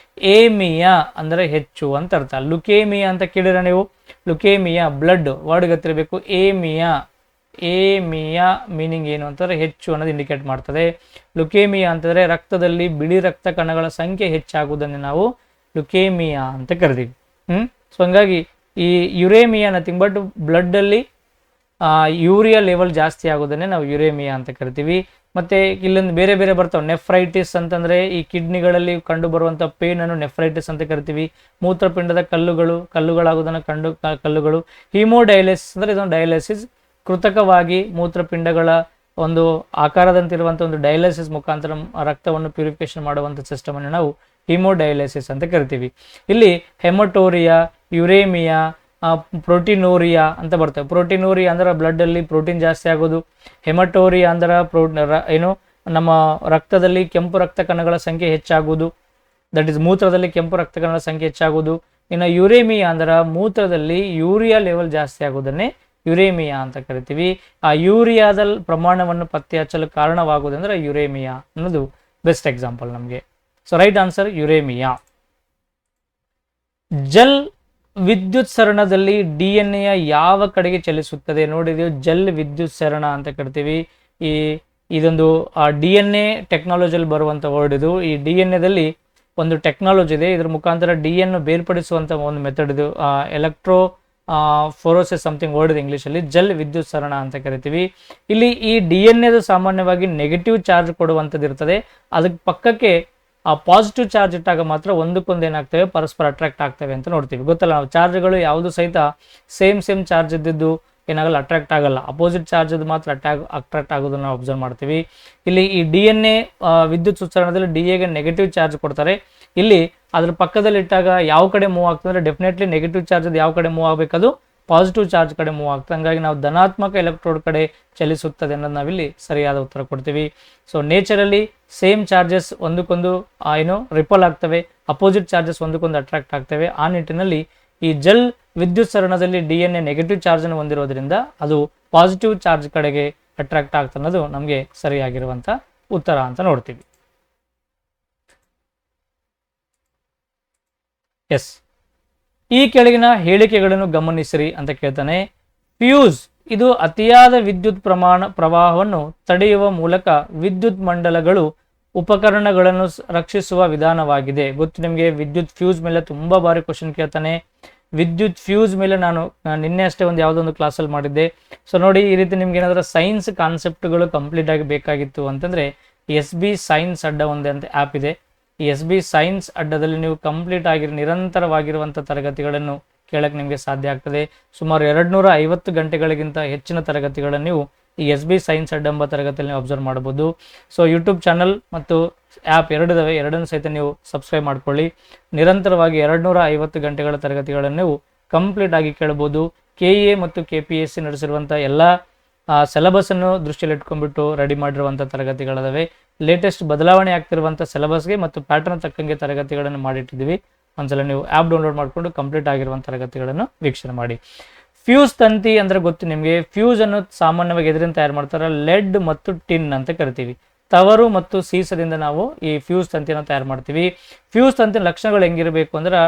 ಏಮಿಯಾ ಅಂದರೆ ಹೆಚ್ಚು ಅಂತ ಅರ್ಥ. ಲುಕೇಮಿಯಾ ಅಂತ ಕೇಳಿರ ನೀವು, ಲುಕೇಮಿಯಾ ಬ್ಲಡ್ ವರ್ಡ್ ಗೊತ್ತಿರಬೇಕು. ಏಮಿಯಾ ಮೀನಿಂಗ್ ಏನು ಅಂತಂದರೆ ಹೆಚ್ಚು ಅನ್ನೋದು ಇಂಡಿಕೇಟ್ ಮಾಡ್ತದೆ. ಲುಕೇಮಿಯಾ ಅಂತಂದರೆ ರಕ್ತದಲ್ಲಿ ಬಿಳಿ ರಕ್ತ ಕಣಗಳ ಸಂಖ್ಯೆ ಹೆಚ್ಚಾಗುವುದನ್ನು ನಾವು ಲುಕೇಮಿಯಾ ಅಂತ ಕರಿತೀವಿ. ಸೊ ಹಂಗಾಗಿ ಈ ಯುರೇಮಿಯಾ ನಥಿಂಗ್ ಬಟ್ ಬ್ಲಡ್ಡಲ್ಲಿ ಯೂರಿಯಾ ಲೆವೆಲ್ ಜಾಸ್ತಿ ಆಗೋದನ್ನೇ ನಾವು ಯುರೇಮಿಯಾ ಅಂತ ಕರಿತೀವಿ. ಮತ್ತು ಇಲ್ಲೊಂದು ಬೇರೆ ಬೇರೆ ಬರ್ತಾವೆ. ನೆಫ್ರೈಟಿಸ್ ಅಂತಂದರೆ ಈ ಕಿಡ್ನಿಗಳಲ್ಲಿ ಕಂಡು ಬರುವಂಥ ಪೇನನ್ನು ನೆಫ್ರೈಟಿಸ್ ಅಂತ ಕರಿತೀವಿ. ಮೂತ್ರಪಿಂಡದ ಕಲ್ಲುಗಳಾಗೋದನ್ನು ಕಲ್ಲುಗಳು. ಹಿಮೋಡಯಾಲಿಸಿಸ್ ಅಂದರೆ ಇದೊಂದು ಡಯಾಲಿಸಿಸ್, ಕೃತಕವಾಗಿ ಮೂತ್ರಪಿಂಡಗಳ ಒಂದು ಆಕಾರದಂತಿರುವಂಥ ಒಂದು ಡಯಾಲಿಸಿಸ್ ಮುಖಾಂತರ ರಕ್ತವನ್ನು ಪ್ಯೂರಿಫಿಕೇಶನ್ ಮಾಡುವಂಥ ಸಿಸ್ಟಮನ್ನು ನಾವು ಹಿಮೋಡಯಾಲಿಸಿಸ್ ಅಂತ ಕರಿತೀವಿ. ಇಲ್ಲಿ ಹೆಮಟೋರಿಯಾ, ಯುರೇಮಿಯಾ, ಪ್ರೋಟೀನೋರಿಯಾ ಅಂತ ಬರ್ತವೆ. ಪ್ರೋಟೀನೋರಿಯಾ ಅಂದ್ರೆ ಬ್ಲಡ್ಡಲ್ಲಿ ಪ್ರೋಟೀನ್ ಜಾಸ್ತಿ ಆಗೋದು. ಹೆಮಟೋರಿಯಾ ಅಂದ್ರೆ ಏನು ನಮ್ಮ ರಕ್ತದಲ್ಲಿ ಕೆಂಪು ರಕ್ತ ಕಣಗಳ ಸಂಖ್ಯೆ ಹೆಚ್ಚಾಗುವುದು, ದಟ್ ಇಸ್ ಮೂತ್ರದಲ್ಲಿ ಕೆಂಪು ರಕ್ತ ಕಣಗಳ ಸಂಖ್ಯೆ ಹೆಚ್ಚಾಗುವುದು. ಇನ್ನು ಯುರೇಮಿಯಾ ಅಂದ್ರೆ ಮೂತ್ರದಲ್ಲಿ ಯೂರಿಯಾ ಲೆವೆಲ್ ಜಾಸ್ತಿ ಆಗೋದನ್ನೇ ಯುರೇಮಿಯಾ ಅಂತ ಕರಿತೀವಿ. ಆ ಯೂರಿಯಾದ ಪ್ರಮಾಣವನ್ನು ಪತ್ತೆ ಹಚ್ಚಲು ಕಾರಣವಾಗುವುದಂದ್ರೆ ಯುರೇಮಿಯಾ ಅನ್ನೋದು ಬೆಸ್ಟ್ ಎಕ್ಸಾಂಪಲ್ ನಮಗೆ. So right answer uraemia. ಜಲ್ ವಿದ್ಯುತ್ ಸರಣದಲ್ಲಿ DNA ಯಾವ ಕಡೆಗೆ ಚಲಿಸುತ್ತದೆ? ನೋಡಿದೀವಿ, ಜಲ್ ವಿದ್ಯುತ್ ಸರಣ ಅಂತ ಕರಿತೀವಿ. ಇದೊಂದು DNA ಟೆಕ್ನಾಲಜಿಯಲ್ಲಿ ಬರುವಂಥ ವರ್ಡ್ ಇದು. ಈ DNA ಒಂದು ಟೆಕ್ನಾಲಜಿ ಇದೆ, ಇದ್ರ ಮುಖಾಂತರ DNA ಬೇರ್ಪಡಿಸುವಂಥ ಒಂದು ಮೆಥಡ್ ಇದು. ಎಲೆಕ್ಟ್ರೋ ಫೋರೋಸಿಸ್ ಸಮಥಿಂಗ್ ವರ್ಡ್ ಇದೆ ಇಂಗ್ಲೀಷಲ್ಲಿ. ಜಲ್ ವಿದ್ಯುತ್ ಸರಣ ಅಂತ ಕರಿತೀವಿ. ಇಲ್ಲಿ ಈ DNA ಸಾಮಾನ್ಯವಾಗಿ ನೆಗೆಟಿವ್ ಚಾರ್ಜ್ ಕೊಡುವಂಥದ್ದು ಇರ್ತದೆ. ಅದಕ್ಕೆ ಪಕ್ಕಕ್ಕೆ ಆ ಪಾಸಿಟಿವ್ ಚಾರ್ಜ್ ಇಟ್ಟಾಗ ಮಾತ್ರ ಒಂದಕ್ಕೊಂದು ಏನಾಗ್ತವೆ, ಪರಸ್ಪರ ಅಟ್ರಾಕ್ಟ್ ಆಗ್ತವೆ ಅಂತ ನೋಡ್ತೀವಿ. ಗೊತ್ತಲ್ಲ, ನಾವು ಚಾರ್ಜ್ಗಳು ಯಾವುದು ಸಹಿತ ಸೇಮ್ ಚಾರ್ಜ್ ಇದ್ದಿದ್ದು ಏನಾಗಲ್ಲ, ಅಟ್ರಾಕ್ಟ್ ಆಗಲ್ಲ. ಅಪೋಸಿಟ್ ಚಾರ್ಜ್ ಮಾತ್ರ ಅಟ್ರಾಕ್ಟ್ ಆಗೋದನ್ನ ನಾವು ಅಬ್ಸರ್ವ್ ಮಾಡ್ತೀವಿ. ಇಲ್ಲಿ ಈ DNA ವಿದ್ಯುತ್ ಉತ್ಸರಣದಲ್ಲಿ DAಗೆ ನೆಗೆಟಿವ್ ಚಾರ್ಜ್ ಕೊಡ್ತಾರೆ. ಇಲ್ಲಿ ಅದ್ರ ಪಕ್ಕದಲ್ಲಿ ಇಟ್ಟಾಗ ಯಾವ ಕಡೆ ಮೂವ್ ಆಗ್ತದೆ ಅಂದರೆ ಡೆಫಿನೆಟ್ಲಿ ನೆಗೆಟಿವ್ ಚಾರ್ಜ್ ಯಾವ ಕಡೆ ಮೂವ್ ಆಗಬೇಕದು ಪಾಸಿಟಿವ್ ಚಾರ್ಜ್ ಕಡೆ ಮೂವ್ ಆಗ್ತದೆ. ಹಂಗಾಗಿ ನಾವು ಧನಾತ್ಮಕ ಎಲೆಕ್ಟ್ರೋಡ್ ಕಡೆ ಚಲಿಸುತ್ತದೆ ಅನ್ನೋದು ನಾವಿಲ್ಲಿ ಸರಿಯಾದ ಉತ್ತರ ಕೊಡ್ತೀವಿ. ಸೊ ನೇಚರಲ್ಲಿ ಸೇಮ್ ಚಾರ್ಜಸ್ ಒಂದಕ್ಕೊಂದು ರಿಪಲ್ ಆಗ್ತವೆ, ಅಪೋಸಿಟ್ ಚಾರ್ಜಸ್ ಒಂದಕ್ಕೊಂದು ಅಟ್ರಾಕ್ಟ್ ಆಗ್ತವೆ. ಆ ನಿಟ್ಟಿನಲ್ಲಿ ಈ ಜಲ್ ವಿದ್ಯುತ್ ಸರಣದಲ್ಲಿ DNA ನೆಗೆಟಿವ್ ಚಾರ್ಜನ್ನು ಹೊಂದಿರೋದ್ರಿಂದ ಅದು ಪಾಸಿಟಿವ್ ಚಾರ್ಜ್ ಕಡೆಗೆ ಅಟ್ರಾಕ್ಟ್ ಆಗ್ತದೆ ಅನ್ನೋದು ನಮಗೆ ಸರಿಯಾಗಿರುವಂಥ ಉತ್ತರ ಅಂತ ನೋಡ್ತೀವಿ. ಎಸ್, ಈ ಕೆಳಗಿನ ಹೇಳಿಕೆಗಳನ್ನು ಗಮನಿಸಿರಿ ಅಂತ ಕೇಳ್ತಾನೆ. ಫ್ಯೂಸ್ ಇದು ಅತಿಯಾದ ವಿದ್ಯುತ್ ಪ್ರವಾಹವನ್ನು ತಡೆಯುವ ಮೂಲಕ ವಿದ್ಯುತ್ ಮಂಡಲಗಳು ಉಪಕರಣಗಳನ್ನು ರಕ್ಷಿಸುವ ವಿಧಾನವಾಗಿದೆ. ಗೊತ್ತು ನಿಮಗೆ, ವಿದ್ಯುತ್ ಫ್ಯೂಸ್ ಮೇಲೆ ತುಂಬಾ ಬಾರಿ ಕ್ವಶನ್ ಕೇಳ್ತಾನೆ. ವಿದ್ಯುತ್ ಫ್ಯೂಸ್ ಮೇಲೆ ನಾನು ನಿನ್ನೆ ಅಷ್ಟೇ ಒಂದು ಯಾವುದೋ ಒಂದು ಕ್ಲಾಸಲ್ಲಿ ಮಾಡಿದ್ದೆ. ಸೊ ನೋಡಿ, ಈ ರೀತಿ ನಿಮ್ಗೆ ಏನಾದರೂ ಸೈನ್ಸ್ ಕಾನ್ಸೆಪ್ಟ್ಗಳು ಕಂಪ್ಲೀಟ್ ಆಗಿ ಬೇಕಾಗಿತ್ತು ಅಂತಂದ್ರೆ SB ಸೈನ್ಸ್ ಅಡ್ಡ ಒಂದೇ ಅಂತ ಆ್ಯಪ್ ಇದೆ. ಈ SB ಸೈನ್ಸ್ ಅಡ್ಡದಲ್ಲಿ ನೀವು ಕಂಪ್ಲೀಟ್ ಆಗಿ ನಿರಂತರವಾಗಿರುವಂಥ ತರಗತಿಗಳನ್ನು ಕೇಳಕ್ಕೆ ನಿಮಗೆ ಸಾಧ್ಯ ಆಗ್ತದೆ. ಸುಮಾರು 250 ಗಂಟೆಗಳಿಗಿಂತ ಹೆಚ್ಚಿನ ತರಗತಿಗಳನ್ನು ನೀವು ಈ SB ಸೈನ್ಸ್ ಅಡ್ಡ ಎಂಬ ತರಗತಿಯಲ್ಲಿ ನೀವು ಅಬ್ಸರ್ವ್ ಮಾಡ್ಬೋದು. ಸೊ ಯೂಟ್ಯೂಬ್ ಚಾನಲ್ ಮತ್ತು ಆ್ಯಪ್ ಎರಡಿದಾವೆ, ಎರಡನ್ನು ಸಹಿತ ನೀವು ಸಬ್ಸ್ಕ್ರೈಬ್ ಮಾಡ್ಕೊಳ್ಳಿ. ನಿರಂತರವಾಗಿ 250 ಗಂಟೆಗಳ ತರಗತಿಗಳನ್ನು ನೀವು ಕಂಪ್ಲೀಟ್ ಆಗಿ ಕೇಳ್ಬೋದು. KA ಮತ್ತು KPSC ನಡೆಸಿರುವಂಥ ಎಲ್ಲ ಸಿಲೆಬಸ್ಸನ್ನು ದೃಷ್ಟಿಯಲ್ಲಿ ಇಟ್ಕೊಂಡ್ಬಿಟ್ಟು ರೆಡಿ ಮಾಡಿರುವಂಥ ತರಗತಿಗಳಿದಾವೆ. ಲೇಟೆಸ್ಟ್ ಬದಲಾವಣೆ ಆಗ್ತಿರುವಂಥ ಸಿಲೆಬಸ್ಗೆ ಮತ್ತು ಪ್ಯಾಟರ್ನ್ ತಕ್ಕಂಗೆ ತರಗತಿಗಳನ್ನು ಮಾಡಿಟ್ಟಿದ್ದೀವಿ. ಒಂದ್ಸಲ ನೀವು ಆ್ಯಪ್ ಡೌನ್ಲೋಡ್ ಮಾಡಿಕೊಂಡು ಕಂಪ್ಲೀಟ್ ಆಗಿರುವಂಥ ತರಗತಿಗಳನ್ನು ವೀಕ್ಷಣೆ ಮಾಡಿ. ಫ್ಯೂಸ್ ತಂತಿ ಅಂದರೆ ಗೊತ್ತು ನಿಮಗೆ. ಫ್ಯೂಸ್ ಅನ್ನು ಸಾಮಾನ್ಯವಾಗಿ ಎದರಿಂದ ತಯಾರು ಮಾಡ್ತಾರೆ? ಲೆಡ್ ಮತ್ತು ಟಿನ್ ಅಂತ ಕರಿತೀವಿ. ತವರು ಮತ್ತು ಸೀಸದಿಂದ ನಾವು ಈ ಫ್ಯೂಸ್ ತಂತಿಯನ್ನು ತಯಾರು ಮಾಡ್ತೀವಿ. ಫ್ಯೂಸ್ ತಂತಿನ ಲಕ್ಷಣಗಳು ಹೆಂಗಿರಬೇಕು ಅಂದ್ರೆ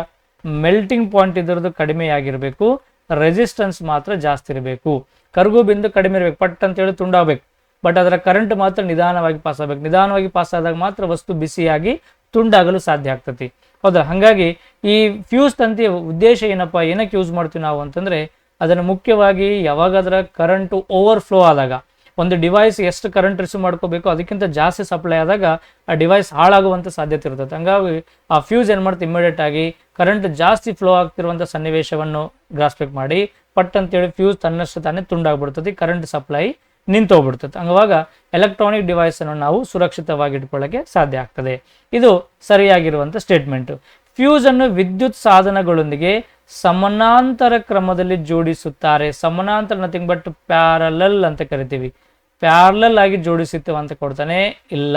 ಮೆಲ್ಟಿಂಗ್ ಪಾಯಿಂಟ್ ಇದರದ್ದು ಕಡಿಮೆ ಆಗಿರಬೇಕು, ರೆಸಿಸ್ಟೆನ್ಸ್ ಮಾತ್ರ ಜಾಸ್ತಿ ಇರಬೇಕು, ಕರಗು ಬಿಂದು ಕಡಿಮೆ ಇರಬೇಕು, ಪಟ್ ಅಂತೇಳಿ ತುಂಡಾಗಬೇಕು. ಬಟ್ ಅದರ ಕರೆಂಟ್ ಮಾತ್ರ ನಿಧಾನವಾಗಿ ಪಾಸ್ ಆಗಬೇಕು. ನಿಧಾನವಾಗಿ ಪಾಸ್ ಆದಾಗ ಮಾತ್ರ ವಸ್ತು ಬಿಸಿಯಾಗಿ ತುಂಡಾಗಲು ಸಾಧ್ಯ ಆಗ್ತತಿ. ಹೌದಾ? ಹಾಗಾಗಿ ಈ ಫ್ಯೂಸ್ ತಂತಿಯ ಉದ್ದೇಶ ಏನಪ್ಪ, ಏನಕ್ಕೆ ಯೂಸ್ ಮಾಡ್ತೀವಿ ನಾವು ಅಂತಂದ್ರೆ ಅದನ್ನು ಮುಖ್ಯವಾಗಿ ಯಾವಾಗ ಅದರ ಕರೆಂಟ್ ಓವರ್ಫ್ಲೋ ಆದಾಗ, ಒಂದು ಡಿವೈಸ್ ಎಷ್ಟು ಕರೆಂಟ್ ರಿಸೀವ್ ಮಾಡ್ಕೋಬೇಕು ಅದಕ್ಕಿಂತ ಜಾಸ್ತಿ ಸಪ್ಲೈ ಆದಾಗ ಆ ಡಿವೈಸ್ ಹಾಳಾಗುವಂಥ ಸಾಧ್ಯತೆ ಇರ್ತದೆ. ಹಂಗಾಗಿ ಆ ಫ್ಯೂಸ್ ಏನು ಮಾಡ್ತೀವಿ, ಇಮಿಡಿಯೇಟ್ ಆಗಿ ಕರೆಂಟ್ ಜಾಸ್ತಿ ಫ್ಲೋ ಆಗ್ತಿರುವಂಥ ಸನ್ನಿವೇಶವನ್ನು ಗ್ರಾಸ್ಪೆಕ್ಟ್ ಮಾಡಿ ಪಟ್ ಅಂತೇಳಿ ಫ್ಯೂಸ್ ತನ್ನಷ್ಟು ತಾನೇ ತುಂಡಾಗ್ಬಿಡ್ತದೆ, ಕರೆಂಟ್ ಸಪ್ಲೈ ನಿಂತೋಗ್ಬಿಡ್ತದೆ. ಹಂಗವಾಗ ಎಲೆಕ್ಟ್ರಾನಿಕ್ ಡಿವೈಸ್ ಅನ್ನು ನಾವು ಸುರಕ್ಷಿತವಾಗಿ ಇಟ್ಕೊಳ್ಳೋಕೆ ಸಾಧ್ಯ ಆಗ್ತದೆ. ಇದು ಸರಿಯಾಗಿರುವಂಥ ಸ್ಟೇಟ್ಮೆಂಟ್. ಫ್ಯೂಸ್ ಅನ್ನು ವಿದ್ಯುತ್ ಸಾಧನಗಳೊಂದಿಗೆ ಸಮಾನಾಂತರ ಕ್ರಮದಲ್ಲಿ ಜೋಡಿಸುತ್ತಾರೆ. ಸಮಾನಾಂತರ ನಥಿಂಗ್ ಬಟ್ ಪ್ಯಾರಲಲ್ ಅಂತ ಕರಿತೀವಿ. ಪ್ಯಾರಲಲ್ ಆಗಿ ಜೋಡಿಸುತ್ತೇವೆ ಅಂತ ಕೊಡ್ತಾನೆ. ಇಲ್ಲ,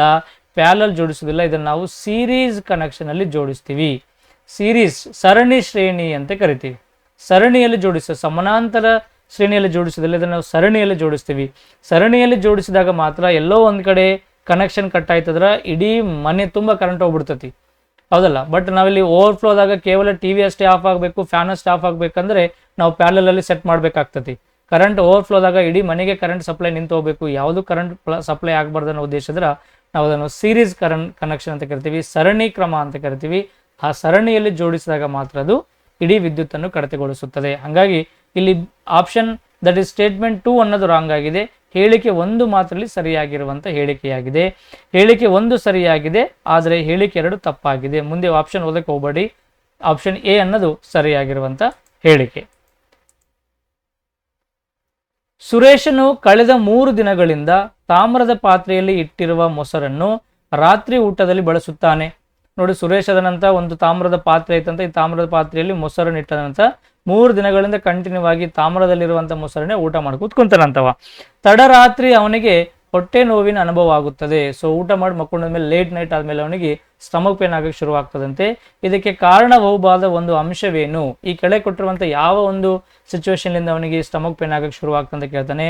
ಪ್ಯಾರಲಲ್ ಜೋಡಿಸುವುದಿಲ್ಲ, ಇದನ್ನು ನಾವು ಸೀರೀಸ್ ಕನೆಕ್ಷನ್ ಅಲ್ಲಿ ಜೋಡಿಸ್ತೀವಿ. ಸೀರೀಸ್ ಸರಣಿ ಶ್ರೇಣಿ ಅಂತ ಕರಿತೀವಿ. ಸರಣಿಯಲ್ಲಿ ಸಮಾನಾಂತರ ಶ್ರೇಣಿಯಲ್ಲಿ ಜೋಡಿಸೋದಿಲ್ಲ, ಇದನ್ನು ನಾವು ಸರಣಿಯಲ್ಲಿ ಜೋಡಿಸ್ತೀವಿ. ಸರಣಿಯಲ್ಲಿ ಜೋಡಿಸಿದಾಗ ಮಾತ್ರ ಎಲ್ಲೋ ಒಂದು ಕಡೆ ಕನೆಕ್ಷನ್ ಕಟ್ ಆಯ್ತಂದ್ರೆ ಇಡೀ ಮನೆ ತುಂಬ ಕರೆಂಟ್ ಹೋಗ್ಬಿಡ್ತತಿ, ಹೌದಲ್ಲ. ಬಟ್ ನಾವಿಲ್ಲಿ ಓವರ್ಫ್ಲೋ ಆದಾಗ ಕೇವಲ ಟಿ ವಿ ಅಷ್ಟೇ ಆಫ್ ಆಗಬೇಕು, ಫ್ಯಾನ್ ಅಷ್ಟೇ ಆಫ್ ಆಗಬೇಕಂದ್ರೆ ನಾವು ಪ್ಯಾರಲಲ್ಲಿ ಸೆಟ್ ಮಾಡಬೇಕಾಗ್ತತಿ. ಕರೆಂಟ್ ಓವರ್ಫ್ಲೋ ಆದಾಗ ಇಡೀ ಮನೆಗೆ ಕರೆಂಟ್ ಸಪ್ಲೈ ನಿಂತು ಹೋಗಬೇಕು, ಯಾವುದು ಕರೆಂಟ್ ಸಪ್ಲೈ ಆಗಬಾರ್ದು ಅನ್ನೋ ಉದ್ದೇಶದ್ರೆ ನಾವು ಅದನ್ನು ಸೀರೀಸ್ ಕನೆಕ್ಷನ್ ಅಂತ ಕರಿತೀವಿ, ಸರಣಿ ಕ್ರಮ ಅಂತ ಕರಿತೀವಿ. ಆ ಸರಣಿಯಲ್ಲಿ ಜೋಡಿಸಿದಾಗ ಮಾತ್ರ ಅದು ಇಡೀ ವಿದ್ಯುತ್ತನ್ನು ಕಡಿತಗೊಳಿಸುತ್ತದೆ. ಹಾಗಾಗಿ ಇಲ್ಲಿ ಆಪ್ಷನ್ ದಟ್ ಇಸ್ ಸ್ಟೇಟ್ಮೆಂಟ್ 2 ಅನ್ನೋದು ರಾಂಗ್ ಆಗಿದೆ. ಹೇಳಿಕೆ 1 ಮಾತ್ರದಲ್ಲಿ ಸರಿಯಾಗಿರುವಂಥ ಹೇಳಿಕೆಯಾಗಿದೆ. ಹೇಳಿಕೆ 1 ಸರಿಯಾಗಿದೆ, ಆದರೆ ಹೇಳಿಕೆ 2 ತಪ್ಪಾಗಿದೆ. ಮುಂದೆ ಆಪ್ಷನ್ ಓದಕ್ಕೆ ಹೋಗಬೇಡಿ. ಆಪ್ಷನ್ ಎ ಅನ್ನೋದು ಸರಿಯಾಗಿರುವಂಥ ಹೇಳಿಕೆ. ಸುರೇಶನು ಕಳೆದ 3 ದಿನಗಳಿಂದ ತಾಮ್ರದ ಪಾತ್ರೆಯಲ್ಲಿ ಇಟ್ಟಿರುವ ಮೊಸರನ್ನು ರಾತ್ರಿ ಊಟದಲ್ಲಿ ಬಳಸುತ್ತಾನೆ. ನೋಡಿ, ಸುರೇಶ್ ಅದನಂತ ಒಂದು ತಾಮ್ರದ ಪಾತ್ರೆ ಐತಂತ, ಈ ತಾಮ್ರದ ಪಾತ್ರೆಯಲ್ಲಿ ಮೊಸರನ್ನು ಇಟ್ಟದಂತ 3 ದಿನಗಳಿಂದ ಕಂಟಿನ್ಯೂ ಆಗಿ ತಾಮ್ರದಲ್ಲಿರುವಂಥ ಮೊಸರನ್ನೇ ಊಟ ಮಾಡಿ ಕೂತ್ಕೊಂತಾನಂತವ. ತಡರಾತ್ರಿ ಅವನಿಗೆ ಹೊಟ್ಟೆ ನೋವಿನ ಅನುಭವ ಆಗುತ್ತದೆ. ಸೊ ಊಟ ಮಾಡಿ ಮಕ್ಕೊಂಡ ಮೇಲೆ ಲೇಟ್ ನೈಟ್ ಆದಮೇಲೆ ಅವನಿಗೆ ಸ್ಟಮಕ್ ಪೇನ್ ಆಗಕ್ಕೆ ಶುರುವಾಗ್ತದಂತೆ. ಇದಕ್ಕೆ ಕಾರಣಬಹುದಾದ ಒಂದು ಅಂಶವೇನು? ಈ ಕೆಳಗೆ ಕೊಟ್ಟಿರುವಂಥ ಯಾವ ಒಂದು ಸಿಚುವೇಶನ್ಲಿಂದ ಅವನಿಗೆ ಸ್ಟಮಕ್ ಪೇನ್ ಆಗಕ್ಕೆ ಶುರುವಾಗ್ತದೆ ಅಂತ ಕೇಳ್ತಾನೆ.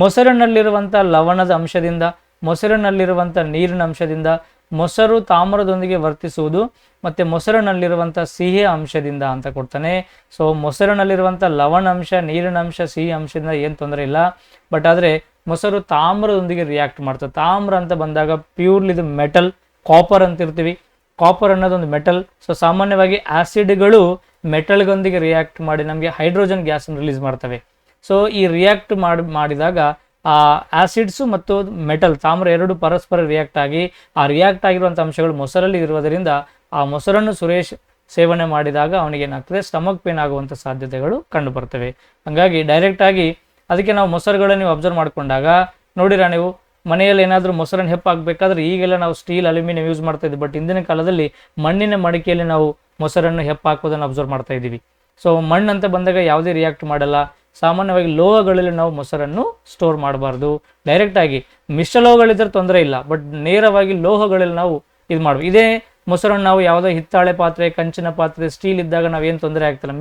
ಮೊಸರಿನಲ್ಲಿರುವಂಥ ಲವಣದ ಅಂಶದಿಂದ, ಮೊಸರಿನಲ್ಲಿರುವಂಥ ನೀರಿನ ಅಂಶದಿಂದ, ಮೊಸರು ತಾಮ್ರದೊಂದಿಗೆ ವರ್ತಿಸುವುದು ಮತ್ತು ಮೊಸರಿನಲ್ಲಿರುವಂಥ ಸಿಹಿ ಅಂಶದಿಂದ ಅಂತ ಕೊಡ್ತಾನೆ. ಸೊ ಮೊಸರಿನಲ್ಲಿರುವಂಥ ಲವಣ ಅಂಶ, ನೀರಿನ ಅಂಶ, ಸಿಹಿ ಅಂಶದಿಂದ ಏನು ತೊಂದರೆ ಇಲ್ಲ. ಬಟ್ ಆದರೆ ಮೊಸರು ತಾಮ್ರದೊಂದಿಗೆ ರಿಯಾಕ್ಟ್ ಮಾಡ್ತದೆ. ತಾಮ್ರ ಅಂತ ಬಂದಾಗ ಪ್ಯೂರ್ಲಿ ಇದು ಮೆಟಲ್, ಕಾಪರ್ ಅಂತ ಇರ್ತೀವಿ. ಕಾಪರ್ ಅನ್ನೋದೊಂದು ಮೆಟಲ್. ಸೊ ಸಾಮಾನ್ಯವಾಗಿ ಆಸಿಡ್ಗಳು ಮೆಟಲ್ಗೊಂದಿಗೆ ರಿಯಾಕ್ಟ್ ಮಾಡಿ ನಮಗೆ ಹೈಡ್ರೋಜನ್ ಗ್ಯಾಸನ್ನು ರಿಲೀಸ್ ಮಾಡ್ತವೆ. ಸೊ ಈ ರಿಯಾಕ್ಟ್ ಮಾಡಿದಾಗ ಆ ಆಸಿಡ್ಸು ಮತ್ತು ಮೆಟಲ್ ತಾಮ್ರ ಎರಡು ಪರಸ್ಪರ ರಿಯಾಕ್ಟ್ ಆಗಿ ಆ ರಿಯಾಕ್ಟ್ ಆಗಿರುವಂಥ ಅಂಶಗಳು ಮೊಸರಲ್ಲಿ ಇರುವುದರಿಂದ ಆ ಮೊಸರನ್ನು ಸುರೇಶ್ ಸೇವನೆ ಮಾಡಿದಾಗ ಅವನಿಗೆ ಏನಾಗ್ತದೆ, ಸ್ಟಮಕ್ ಪೇನ್ ಆಗುವಂಥ ಸಾಧ್ಯತೆಗಳು ಕಂಡು ಬರ್ತವೆ. ಹಾಗಾಗಿ ಡೈರೆಕ್ಟಾಗಿ ಅದಕ್ಕೆ ನಾವು ಮೊಸರುಗಳನ್ನ ನೀವು ಅಬ್ಸರ್ವ್ ಮಾಡ್ಕೊಂಡಾಗ ನೋಡಿರ, ನೀವು ಮನೆಯಲ್ಲಿ ಏನಾದರೂ ಮೊಸರನ್ನು ಹೆಪ್ಪಾಗಬೇಕಾದ್ರೆ ಈಗೆಲ್ಲ ನಾವು ಸ್ಟೀಲ್, ಅಲ್ಯೂಮಿನಿಯಂ ಯೂಸ್ ಮಾಡ್ತಾ ಇದ್ವಿ. ಬಟ್ ಇಂದಿನ ಕಾಲದಲ್ಲಿ ಮಣ್ಣಿನ ಮಡಿಕೆಯಲ್ಲಿ ನಾವು ಮೊಸರನ್ನು ಹೆಪ್ಪಾಕೋದನ್ನು ಅಬ್ಸರ್ವ್ ಮಾಡ್ತಾ ಇದ್ದೀವಿ. ಸೊ ಮಣ್ಣು ಅಂತ ಬಂದಾಗ ಯಾವುದೇ ರಿಯಾಕ್ಟ್ ಮಾಡಲ್ಲ. ಸಾಮಾನ್ಯವಾಗಿ ಲೋಹಗಳಲ್ಲಿ ನಾವು ಮೊಸರನ್ನು ಸ್ಟೋರ್ ಮಾಡಬಾರ್ದು. ಡೈರೆಕ್ಟಾಗಿ ಮಿಶ್ರಲೋಹಗಳಿದ್ರೆ ತೊಂದರೆ ಇಲ್ಲ, ಬಟ್ ನೇರವಾಗಿ ಲೋಹಗಳಲ್ಲಿ ನಾವು ಇದು ಮಾಡಬೇಕು. ಇದೇ ಮೊಸರನ್ನು ನಾವು ಯಾವುದೋ ಹಿತ್ತಾಳೆ ಪಾತ್ರೆ, ಕಂಚಿನ ಪಾತ್ರೆ, ಸ್ಟೀಲ್ ಇದ್ದಾಗ ನಾವೇನು ತೊಂದರೆ ಆಗ್ತಿಲ್ಲ.